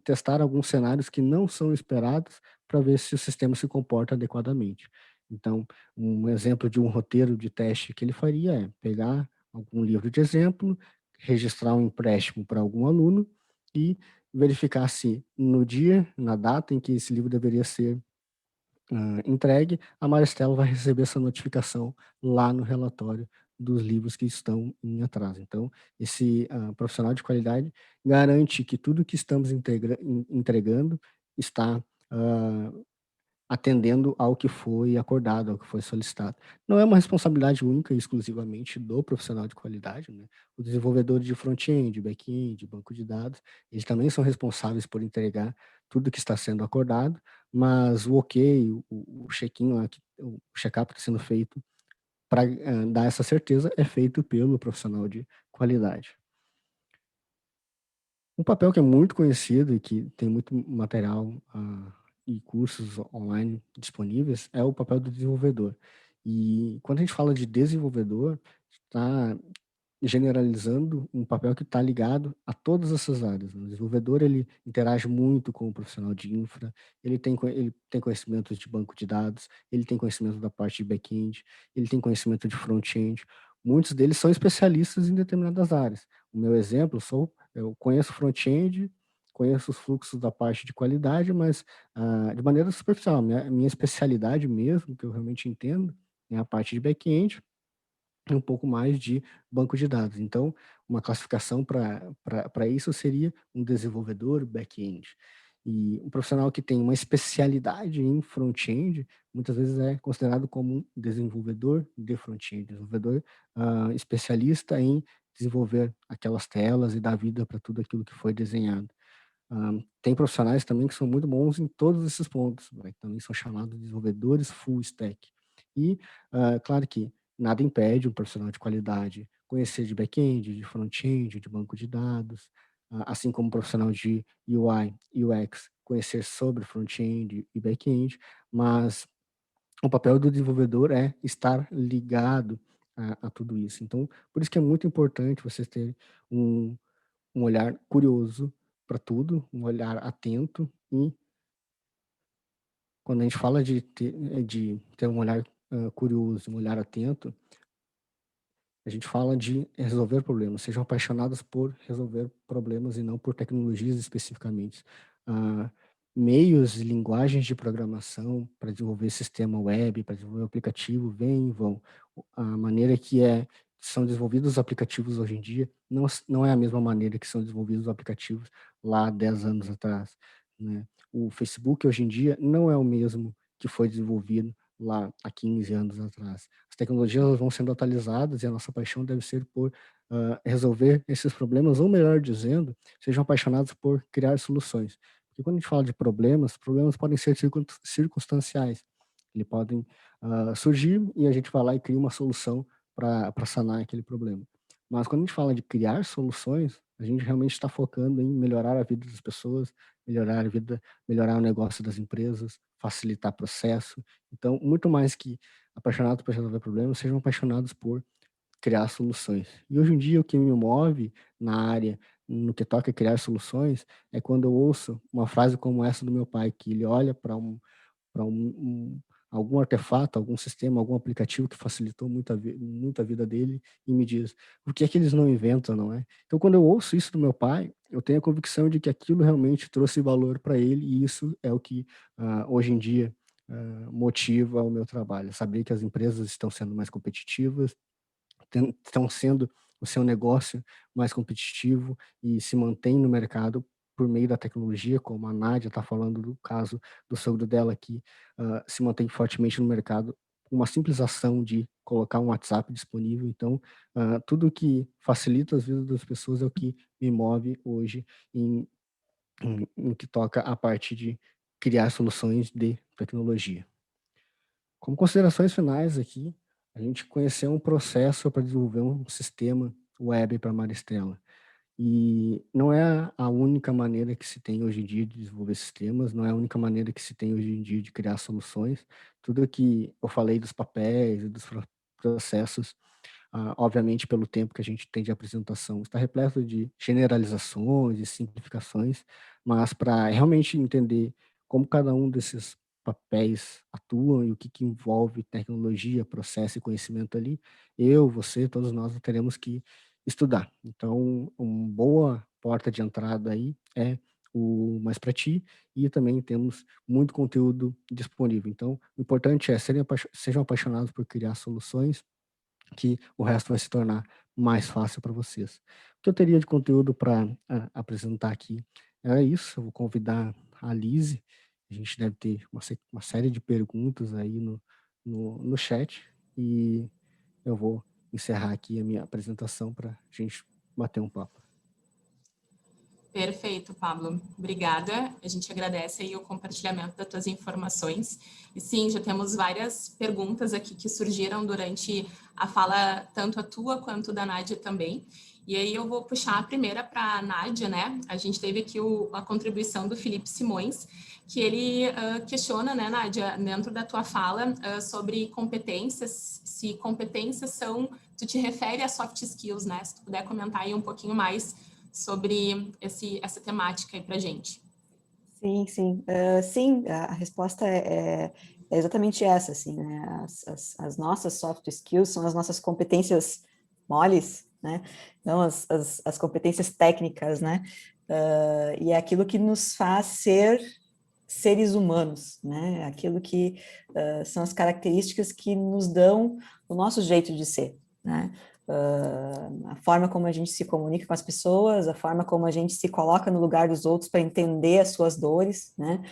testar alguns cenários que não são esperados para ver se o sistema se comporta adequadamente. Então, um exemplo de um roteiro de teste que ele faria é pegar algum livro de exemplo, registrar um empréstimo para algum aluno e verificar se no dia, na data em que esse livro deveria ser entregue, a Maristela vai receber essa notificação lá no relatório dos livros que estão em atraso. Então, esse profissional de qualidade garante que tudo que estamos entregando está atendendo ao que foi acordado, ao que foi solicitado. Não é uma responsabilidade única e exclusivamente do profissional de qualidade, né? Os desenvolvedores de front-end, back-end, banco de dados, eles também são responsáveis por entregar tudo que está sendo acordado, mas o ok, o check-in lá, o check-up que está sendo feito para dar essa certeza é feito pelo profissional de qualidade. Um papel que é muito conhecido e que tem muito material e cursos online disponíveis é o papel do desenvolvedor. E quando a gente fala de desenvolvedor, está generalizando um papel que está ligado a todas essas áreas, né? O desenvolvedor, ele interage muito com o profissional de infra, ele tem conhecimentos de banco de dados, ele tem conhecimento da parte de back-end, ele tem conhecimento de front-end. Muitos deles são especialistas em determinadas áreas. O meu exemplo, eu conheço front-end, conheço os fluxos da parte de qualidade, mas de maneira superficial. Minha especialidade mesmo, que eu realmente entendo, é a parte de back-end, e um pouco mais de banco de dados. Então, uma classificação para isso seria um desenvolvedor back-end. E um profissional que tem uma especialidade em front-end, muitas vezes é considerado como um desenvolvedor de front-end, desenvolvedor especialista em desenvolver aquelas telas e dar vida para tudo aquilo que foi desenhado. Tem profissionais também que são muito bons em todos esses pontos, né? Também são chamados de desenvolvedores full stack. E, claro que nada impede um profissional de qualidade conhecer de back-end, de front-end, de banco de dados, assim como um profissional de UI, UX, conhecer sobre front-end e back-end, mas o papel do desenvolvedor é estar ligado a tudo isso. Então, por isso que é muito importante vocês terem um olhar curioso para tudo, um olhar atento e quando a gente fala de ter um olhar curioso, um olhar atento, a gente fala de resolver problemas. Sejam apaixonados por resolver problemas e não por tecnologias especificamente. Ah, Meios e linguagens de programação para desenvolver sistema web, para desenvolver aplicativo, vêm e vão. A maneira são desenvolvidos os aplicativos hoje em dia não é a mesma maneira que são desenvolvidos os aplicativos lá há 10 anos atrás, né? O Facebook hoje em dia não é o mesmo que foi desenvolvido lá há 15 anos atrás. As tecnologias vão sendo atualizadas e a nossa paixão deve ser por resolver esses problemas, ou melhor dizendo, sejam apaixonados por criar soluções. Porque quando a gente fala de problemas podem ser circunstanciais. Eles podem surgir e a gente vai lá e cria uma solução para sanar aquele problema. Mas quando a gente fala de criar soluções, a gente realmente está focando em melhorar a vida das pessoas, melhorar a vida, melhorar o negócio das empresas, facilitar processo. Então, muito mais que apaixonados por resolver problemas, sejam apaixonados por criar soluções. E hoje em dia o que me move na área, no que toca a criar soluções, é quando eu ouço uma frase como essa do meu pai, que ele olha para algum artefato, algum sistema, algum aplicativo que facilitou muito a vida dele e me diz, por que é que eles não inventam, não é? Então, quando eu ouço isso do meu pai, eu tenho a convicção de que aquilo realmente trouxe valor para ele e isso é o que, hoje em dia, motiva o meu trabalho. Saber que as empresas estão sendo mais competitivas, estão sendo o seu negócio mais competitivo e se mantém no mercado por meio da tecnologia, como a Nádia está falando do caso do sogro dela que se mantém fortemente no mercado com uma simples ação de colocar um WhatsApp disponível. Então, tudo que facilita as vidas das pessoas é o que me move hoje em que toca a parte de criar soluções de tecnologia. Como considerações finais aqui, a gente conheceu um processo para desenvolver um sistema web para Maristela. E não é a única maneira que se tem hoje em dia de desenvolver sistemas, não é a única maneira que se tem hoje em dia de criar soluções. Tudo que eu falei dos papéis e dos processos, obviamente pelo tempo que a gente tem de apresentação, está repleto de generalizações e simplificações, mas para realmente entender como cada um desses papéis atuam e o que envolve tecnologia, processo e conhecimento ali, eu, você, todos nós teremos que estudar. Então, uma boa porta de entrada aí é o Mais Pra Ti e também temos muito conteúdo disponível. Então, o importante é sejam apaixonados por criar soluções que o resto vai se tornar mais fácil para vocês. O que eu teria de conteúdo para apresentar aqui é isso. Eu vou convidar a Lise. A gente deve ter uma série de perguntas aí no chat e eu vou encerrar aqui a minha apresentação para a gente bater um papo. Perfeito, Pablo. Obrigada. A gente agradece aí o compartilhamento das tuas informações. E sim, já temos várias perguntas aqui que surgiram durante a fala, tanto a tua quanto da Nádia também. E aí eu vou puxar a primeira para a Nádia, né? A gente teve aqui a contribuição do Felipe Simões, que ele questiona, né, Nádia, dentro da tua fala, sobre competências, se competências são, tu te refere a soft skills, né? Se tu puder comentar aí um pouquinho mais sobre essa temática aí para a gente. Sim, sim. Sim, a resposta é exatamente essa, assim, né? As nossas soft skills são as nossas competências moles, né? Então, as competências técnicas, né? E é aquilo que nos faz ser seres humanos, né? Aquilo que são as características que nos dão o nosso jeito de ser, né? A forma como a gente se comunica com as pessoas, a forma como a gente se coloca no lugar dos outros para entender as suas dores, né?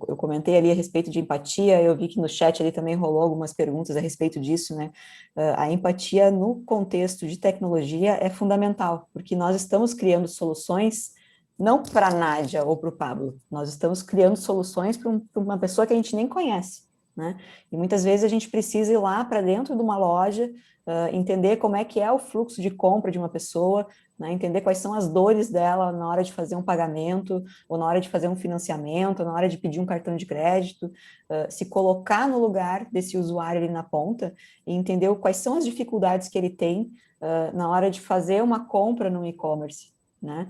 Eu comentei ali a respeito de empatia, eu vi que no chat ali também rolou algumas perguntas a respeito disso, né? A empatia no contexto de tecnologia é fundamental, porque nós estamos criando soluções não para a Nádia ou para o Pablo, nós estamos criando soluções para uma pessoa que a gente nem conhece, né? E muitas vezes a gente precisa ir lá para dentro de uma loja, entender como é que é o fluxo de compra de uma pessoa, né? Entender quais são as dores dela na hora de fazer um pagamento, ou na hora de fazer um financiamento, ou na hora de pedir um cartão de crédito, se colocar no lugar desse usuário ali na ponta e entender quais são as dificuldades que ele tem na hora de fazer uma compra no e-commerce, né?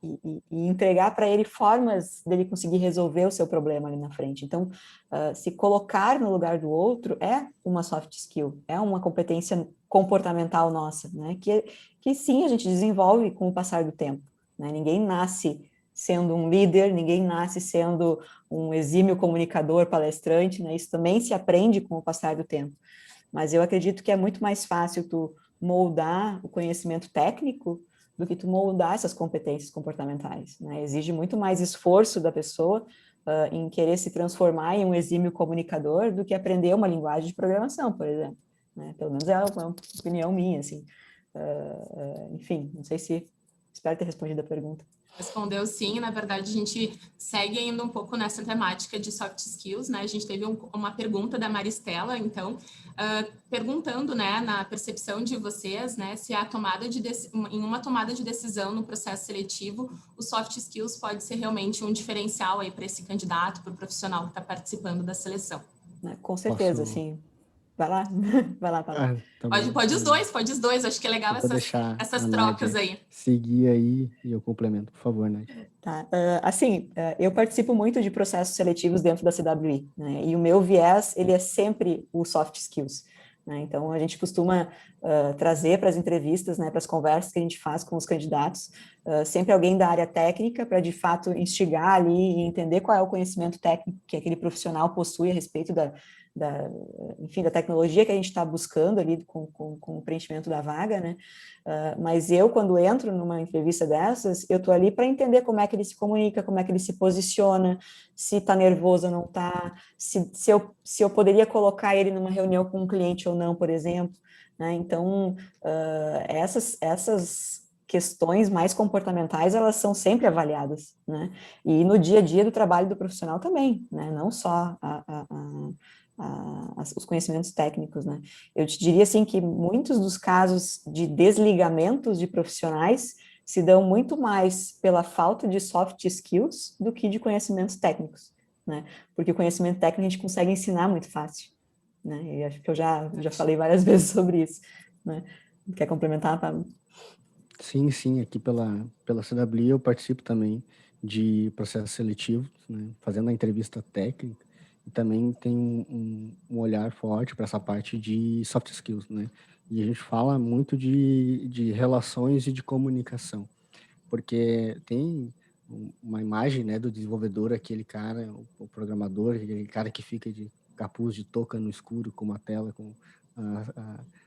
E entregar para ele formas dele conseguir resolver o seu problema ali na frente. Então, se colocar no lugar do outro é uma soft skill, é uma competência comportamental nossa, né? Que sim, a gente desenvolve com o passar do tempo, né? Ninguém nasce sendo um líder, ninguém nasce sendo um exímio comunicador, palestrante, né? Isso também se aprende com o passar do tempo. Mas eu acredito que é muito mais fácil tu moldar o conhecimento técnico do que tu moldar essas competências comportamentais, né? Exige muito mais esforço da pessoa em querer se transformar em um exímio comunicador do que aprender uma linguagem de programação, por exemplo, né? Pelo menos é uma opinião minha, assim. Enfim, não sei se... Espero ter respondido a pergunta. Respondeu sim, na verdade a gente segue ainda um pouco nessa temática de soft skills, né? A gente teve uma pergunta da Maristela, então, perguntando, né, na percepção de vocês, né, se a tomada em uma tomada de decisão no processo seletivo, o soft skills pode ser realmente um diferencial aí para esse candidato, para o profissional que está participando da seleção. Com certeza, Posso... sim. Vai lá, vai lá, Paulo. Tá bom. Pode os dois, acho que é legal Eu vou deixar essas a trocas Nádia aí. seguir aí e eu complemento, por favor, Nádia. Tá. Eu participo muito de processos seletivos dentro da CWI, né? E o meu viés, ele é sempre o soft skills, né? Então, a gente costuma trazer para as entrevistas, né, para as conversas que a gente faz com os candidatos, sempre alguém da área técnica para, de fato, instigar ali e entender qual é o conhecimento técnico que aquele profissional possui a respeito enfim, da tecnologia que a gente está buscando ali com o preenchimento da vaga, né? Mas eu, quando entro numa entrevista dessas, eu estou ali para entender como é que ele se comunica, como é que ele se posiciona, se está nervoso ou não está, se eu poderia colocar ele numa reunião com um cliente ou não, por exemplo, né? Então, essas questões mais comportamentais, elas são sempre avaliadas, né? E no dia a dia do trabalho do profissional também, né? Não só os conhecimentos técnicos, né? Eu te diria, assim, que muitos dos casos de desligamentos de profissionais se dão muito mais pela falta de soft skills do que de conhecimentos técnicos, né? Porque o conhecimento técnico a gente consegue ensinar muito fácil, né? E acho que eu já falei várias vezes sobre isso, né? Quer complementar, Pablo? Sim, aqui pela CWI eu participo também de processos seletivos, né, fazendo a entrevista técnica, e também tem um olhar forte para essa parte de soft skills, né? E a gente fala muito de relações e de comunicação, porque tem uma imagem, né, do desenvolvedor, aquele cara, o programador, aquele cara que fica de capuz de touca no escuro com uma tela com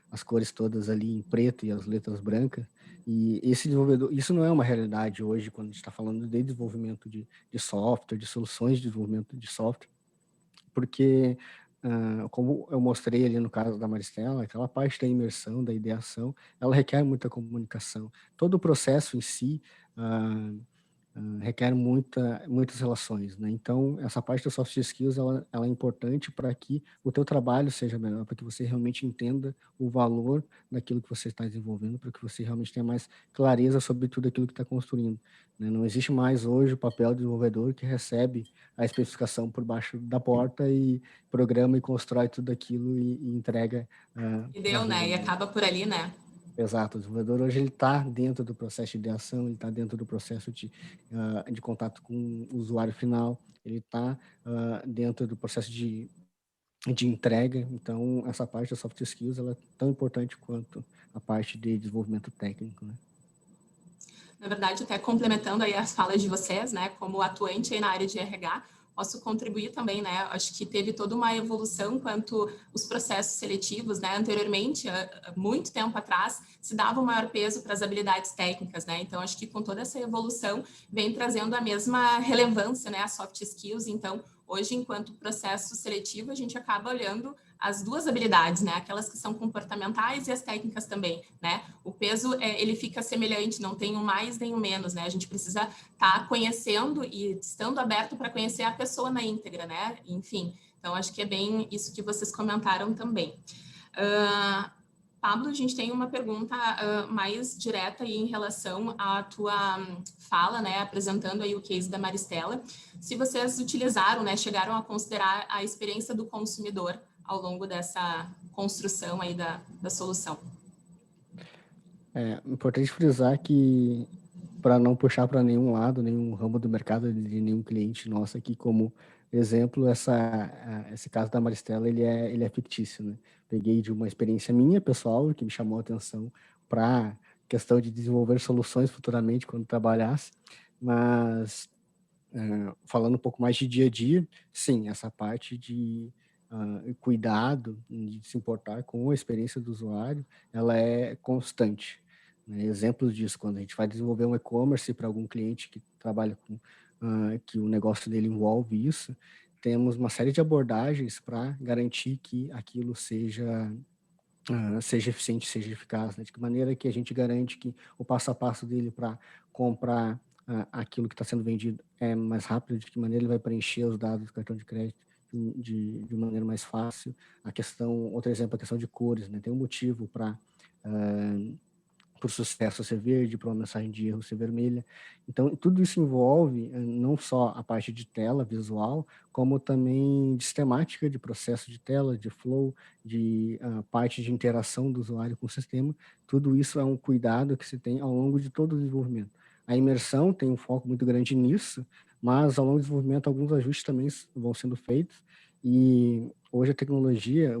as cores todas ali em preto e as letras brancas. E esse desenvolvedor, isso não é uma realidade hoje quando a gente está falando de desenvolvimento de software, de soluções de desenvolvimento de software, porque como eu mostrei ali no caso da Maristela, aquela parte da imersão, da ideação, ela requer muita comunicação. Todo o processo em si requer muitas relações, né? Então, essa parte das soft skills, ela é importante para que o teu trabalho seja melhor, para que você realmente entenda o valor daquilo que você está desenvolvendo, para que você realmente tenha mais clareza sobre tudo aquilo que está construindo, né? Não existe mais hoje o papel do desenvolvedor que recebe a especificação por baixo da porta e programa e constrói tudo aquilo e entrega E para a deu, rua, né? E né? acaba por ali, né? Exato, o desenvolvedor hoje ele está dentro do processo de ideação, ele está dentro do processo de contato com o usuário final, ele está dentro do processo de entrega. Então, essa parte da soft skills ela é tão importante quanto a parte de desenvolvimento técnico, né? Na verdade, até complementando aí as falas de vocês, né, como atuante aí na área de RH, posso contribuir também, né, acho que teve toda uma evolução quanto os processos seletivos, né, anteriormente, muito tempo atrás, se dava um maior peso para as habilidades técnicas, né, então acho que com toda essa evolução vem trazendo a mesma relevância, né, as soft skills, então hoje, enquanto processo seletivo, a gente acaba olhando as duas habilidades, né? Aquelas que são comportamentais e as técnicas também, né? O peso, ele fica semelhante, não tem um mais nem um menos, né? A gente precisa estar conhecendo e estando aberto para conhecer a pessoa na íntegra, né? Enfim, então acho que é bem isso que vocês comentaram também. Pablo, a gente tem uma pergunta mais direta aí em relação à tua fala, né, apresentando aí o case da Maristela. Se vocês utilizaram, né, chegaram a considerar a experiência do consumidor ao longo dessa construção aí da solução. É importante frisar que, para não puxar para nenhum lado, nenhum ramo do mercado de nenhum cliente nosso aqui como exemplo, esse caso da Maristela, ele é fictício, né? Peguei de uma experiência minha, pessoal, que me chamou a atenção para questão de desenvolver soluções futuramente quando trabalhasse, mas falando um pouco mais de dia a dia, sim, essa parte de cuidado, de se importar com a experiência do usuário, ela é constante, né? Exemplos disso, quando a gente vai desenvolver um e-commerce para algum cliente que trabalha com, que o negócio dele envolve isso, temos uma série de abordagens para garantir que aquilo seja eficiente, seja eficaz, né? De que maneira que a gente garante que o passo a passo dele para comprar aquilo que está sendo vendido é mais rápido, de que maneira ele vai preencher os dados do cartão de crédito de maneira mais fácil. Outro exemplo, a questão de cores, né? Tem um motivo para por sucesso ser verde, para uma mensagem de erro ser vermelha. Então, tudo isso envolve não só a parte de tela visual, como também de sistemática, de processo de tela, de flow, de parte de interação do usuário com o sistema. Tudo isso é um cuidado que se tem ao longo de todo o desenvolvimento. A imersão tem um foco muito grande nisso, mas ao longo do desenvolvimento alguns ajustes também vão sendo feitos, e hoje a tecnologia,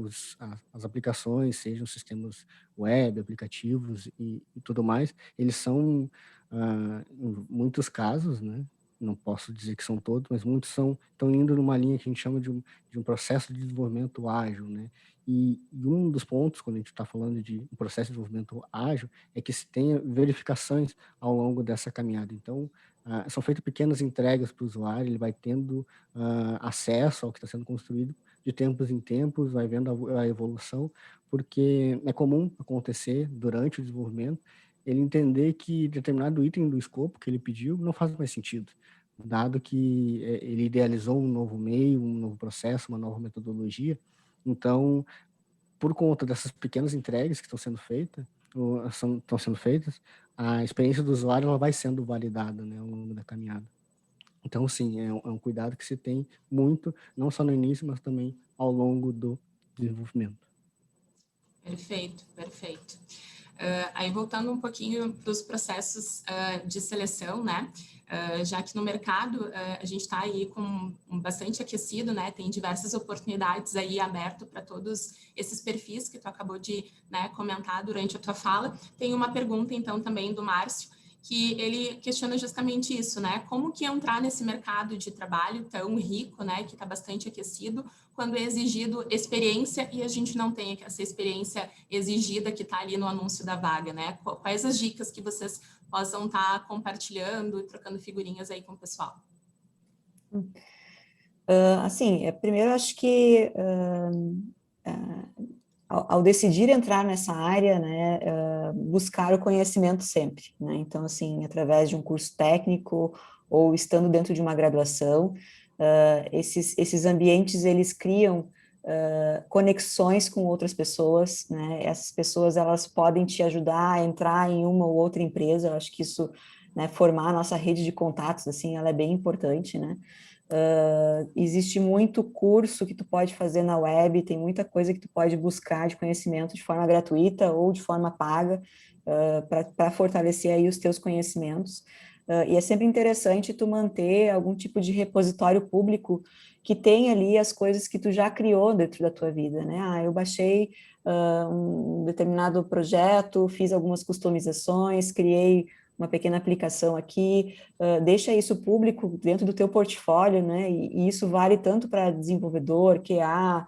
as aplicações, sejam sistemas web, aplicativos e tudo mais, eles são, em muitos casos, né, não posso dizer que são todos, mas muitos estão indo numa linha que a gente chama de um processo de desenvolvimento ágil, né? E um dos pontos, quando a gente está falando de um processo de desenvolvimento ágil, é que se tenha verificações ao longo dessa caminhada. Então, são feitas pequenas entregas para o usuário, ele vai tendo acesso ao que está sendo construído de tempos em tempos, vai vendo a evolução, porque é comum acontecer durante o desenvolvimento ele entender que determinado item do escopo que ele pediu não faz mais sentido, dado que ele idealizou um novo meio, um novo processo, uma nova metodologia. Então, por conta dessas pequenas entregas que estão sendo feitas, a experiência do usuário ela vai sendo validada, né, ao longo da caminhada. Então, sim, é um cuidado que se tem muito, não só no início, mas também ao longo do desenvolvimento. Perfeito, perfeito. Aí, voltando um pouquinho para os processos de seleção, né? Já que no mercado a gente está aí com bastante aquecido, né? Tem diversas oportunidades aí aberto para todos esses perfis que tu acabou de, né, comentar durante a tua fala. Tem uma pergunta, então, também do Márcio, que ele questiona justamente isso, né? Como que entrar nesse mercado de trabalho tão rico, né? Que está bastante aquecido, quando é exigido experiência e a gente não tem essa experiência exigida que está ali no anúncio da vaga, né? Quais as dicas que vocês possam estar compartilhando e trocando figurinhas aí com o pessoal? Assim, primeiro acho que ao decidir entrar nessa área, né, buscar o conhecimento sempre, né? Então, assim, através de um curso técnico ou estando dentro de uma graduação, esses ambientes, eles criam conexões com outras pessoas, né? Essas pessoas, elas podem te ajudar a entrar em uma ou outra empresa. Eu acho que isso, né, formar a nossa rede de contatos, assim, ela é bem importante, né? Existe muito curso que tu pode fazer na web, tem muita coisa que tu pode buscar de conhecimento de forma gratuita ou de forma paga, para fortalecer aí os teus conhecimentos. E é sempre interessante tu manter algum tipo de repositório público que tenha ali as coisas que tu já criou dentro da tua vida, né? Eu baixei um determinado projeto, fiz algumas customizações, criei uma pequena aplicação aqui, deixa isso público dentro do teu portfólio, né? E isso vale tanto para desenvolvedor, QA,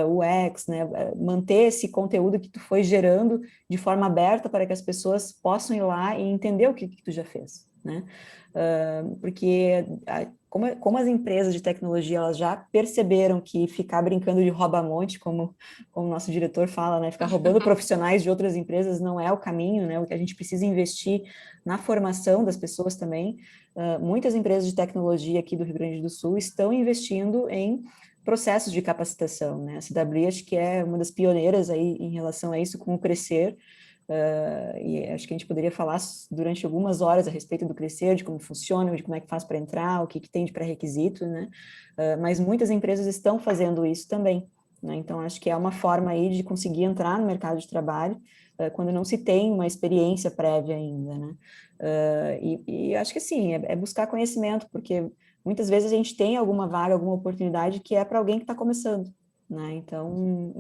UX, né? Manter esse conteúdo que tu foi gerando de forma aberta para que as pessoas possam ir lá e entender o que tu já fez, né? Porque como as empresas de tecnologia, elas já perceberam que ficar brincando de rouba-monte, como o nosso diretor fala, né, ficar roubando profissionais de outras empresas não é o caminho, né, o que a gente precisa investir na formação das pessoas também. Muitas empresas de tecnologia aqui do Rio Grande do Sul estão investindo em processos de capacitação, né, a CWI acho que é uma das pioneiras aí em relação a isso, com o Crescer. E acho que a gente poderia falar durante algumas horas a respeito do Crescer, de como funciona, de como é que faz para entrar, o que tem de pré-requisito, né? Mas muitas empresas estão fazendo isso também, né? Então, acho que é uma forma aí de conseguir entrar no mercado de trabalho quando não se tem uma experiência prévia ainda, né? E acho que sim, é buscar conhecimento, porque muitas vezes a gente tem alguma vaga, alguma oportunidade que é para alguém que está começando, né? Então,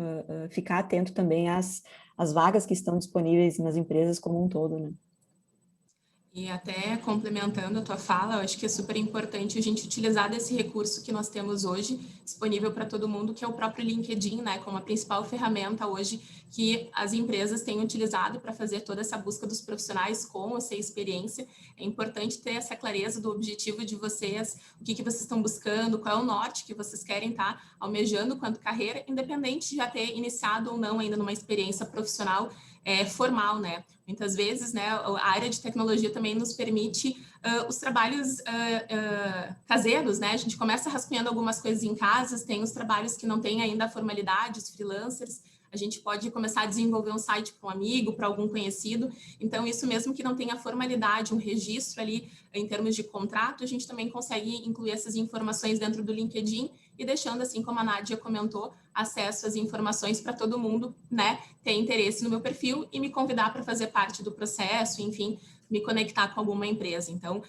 ficar atento também às vagas que estão disponíveis nas empresas como um todo, né? E até complementando a tua fala, eu acho que é super importante a gente utilizar desse recurso que nós temos hoje, disponível para todo mundo, que é o próprio LinkedIn, né, como a principal ferramenta hoje que as empresas têm utilizado para fazer toda essa busca dos profissionais com ou sem experiência. É importante ter essa clareza do objetivo de vocês, o que vocês estão buscando, qual é o norte que vocês querem estar almejando quanto carreira, independente de já ter iniciado ou não ainda numa experiência profissional. formal, né? Muitas vezes, né, a área de tecnologia também nos permite os trabalhos caseiros, né? A gente começa rascunhando algumas coisas em casa, tem os trabalhos que não têm ainda a formalidade, os freelancers. A gente pode começar a desenvolver um site para um amigo, para algum conhecido. Então, isso mesmo que não tenha formalidade, um registro ali em termos de contrato, a gente também consegue incluir essas informações dentro do LinkedIn e deixando, assim como a Nádia comentou, acesso às informações para todo mundo, né, ter interesse no meu perfil e me convidar para fazer parte do processo, enfim, me conectar com alguma empresa. Então,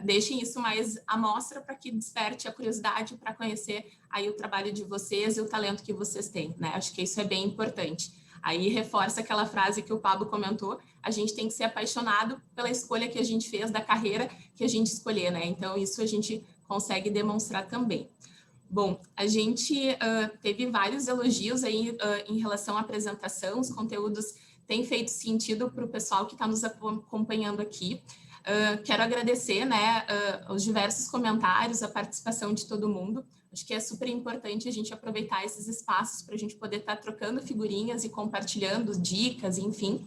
deixem isso mais à mostra para que desperte a curiosidade para conhecer aí o trabalho de vocês e o talento que vocês têm, né? Acho que isso é bem importante. Aí reforça aquela frase que o Pablo comentou, a gente tem que ser apaixonado pela escolha que a gente fez, da carreira que a gente escolher, né? Então, isso a gente consegue demonstrar também. Bom, a gente teve vários elogios aí em relação à apresentação, os conteúdos têm feito sentido para o pessoal que está nos acompanhando aqui. Quero agradecer, né, os diversos comentários, a participação de todo mundo. Acho que é super importante a gente aproveitar esses espaços para a gente poder estar trocando figurinhas e compartilhando dicas, enfim.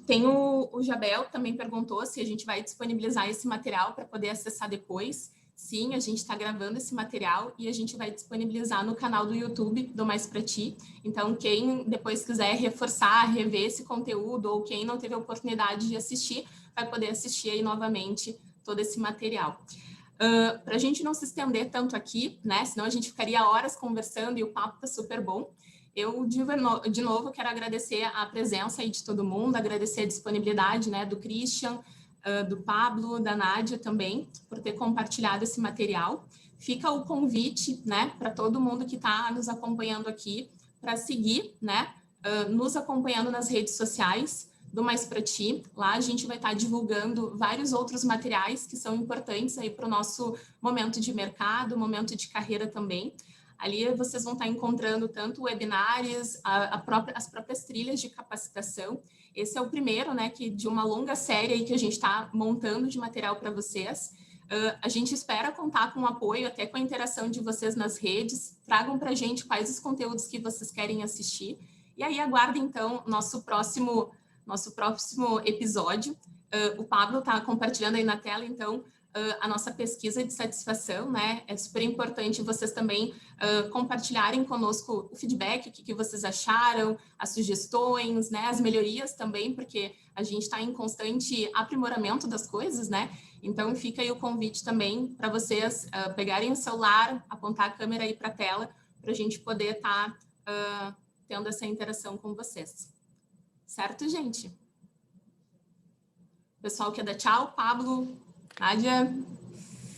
Tem o Jabel também perguntou se a gente vai disponibilizar esse material para poder acessar depois. Sim, a gente está gravando esse material e a gente vai disponibilizar no canal do YouTube do Mais Pra Ti. Então, quem depois quiser reforçar, rever esse conteúdo, ou quem não teve a oportunidade de assistir, vai poder assistir aí novamente todo esse material. Para a gente não se estender tanto aqui, né? Senão a gente ficaria horas conversando e o papo está super bom. Eu, de novo, quero agradecer a presença aí de todo mundo, agradecer a disponibilidade, né, do Christian, do Pablo, da Nádia também, por ter compartilhado esse material. Fica o convite, né, para todo mundo que está nos acompanhando aqui, para seguir, né, nos acompanhando nas redes sociais do Mais Pra Ti. Lá a gente vai estar divulgando vários outros materiais que são importantes aí para o nosso momento de mercado, momento de carreira também. Ali vocês vão estar encontrando tanto webinários, as próprias trilhas de capacitação. Esse é o primeiro, né, de uma longa série aí que a gente está montando de material para vocês. A gente espera contar com o apoio, até com a interação de vocês nas redes. Tragam para a gente quais os conteúdos que vocês querem assistir. E aí aguardem, então, nosso próximo episódio. O Pablo está compartilhando aí na tela, então, a nossa pesquisa de satisfação, né? É super importante vocês também compartilharem conosco o feedback, o que vocês acharam, as sugestões, né? As melhorias também, porque a gente está em constante aprimoramento das coisas, né? Então, fica aí o convite também para vocês pegarem o celular, apontar a câmera aí para a tela, para a gente poder estar tendo essa interação com vocês. Certo, gente? Pessoal quer dar tchau? Pablo, Nádia?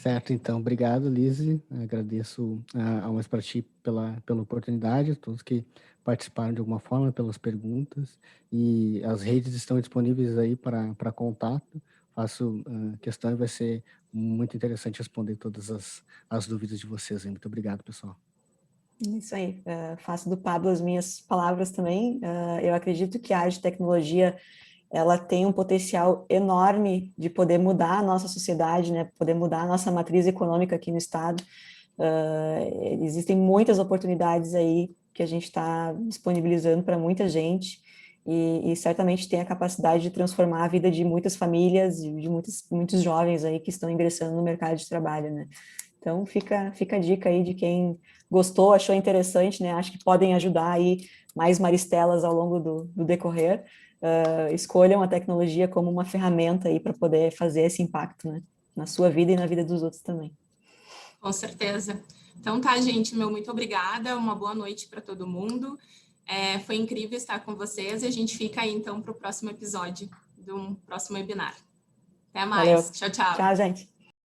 Certo, então. Obrigado, Lise. Agradeço ao Mais Pra Ti pela oportunidade, a todos que participaram de alguma forma, pelas perguntas. E as redes estão disponíveis aí para contato. Faço questão e vai ser muito interessante responder todas as dúvidas de vocês. Muito obrigado, pessoal. Isso aí. Faço do Pablo as minhas palavras também. Eu acredito que a área de tecnologia ela tem um potencial enorme de poder mudar a nossa sociedade, né? Poder mudar a nossa matriz econômica aqui no estado. Existem muitas oportunidades aí que a gente está disponibilizando para muita gente e certamente tem a capacidade de transformar a vida de muitas famílias e de muitos jovens aí que estão ingressando no mercado de trabalho, né? Então, fica a dica aí de quem gostou, achou interessante, né? Acho que podem ajudar aí mais maristelas ao longo do decorrer. Escolham a tecnologia como uma ferramenta aí para poder fazer esse impacto, né? Na sua vida e na vida dos outros também. Com certeza. Então tá, gente, muito obrigada, uma boa noite para todo mundo. Foi incrível estar com vocês e a gente fica aí então para o próximo episódio de um próximo webinar. Até mais. Valeu. Tchau, tchau. Tchau, gente.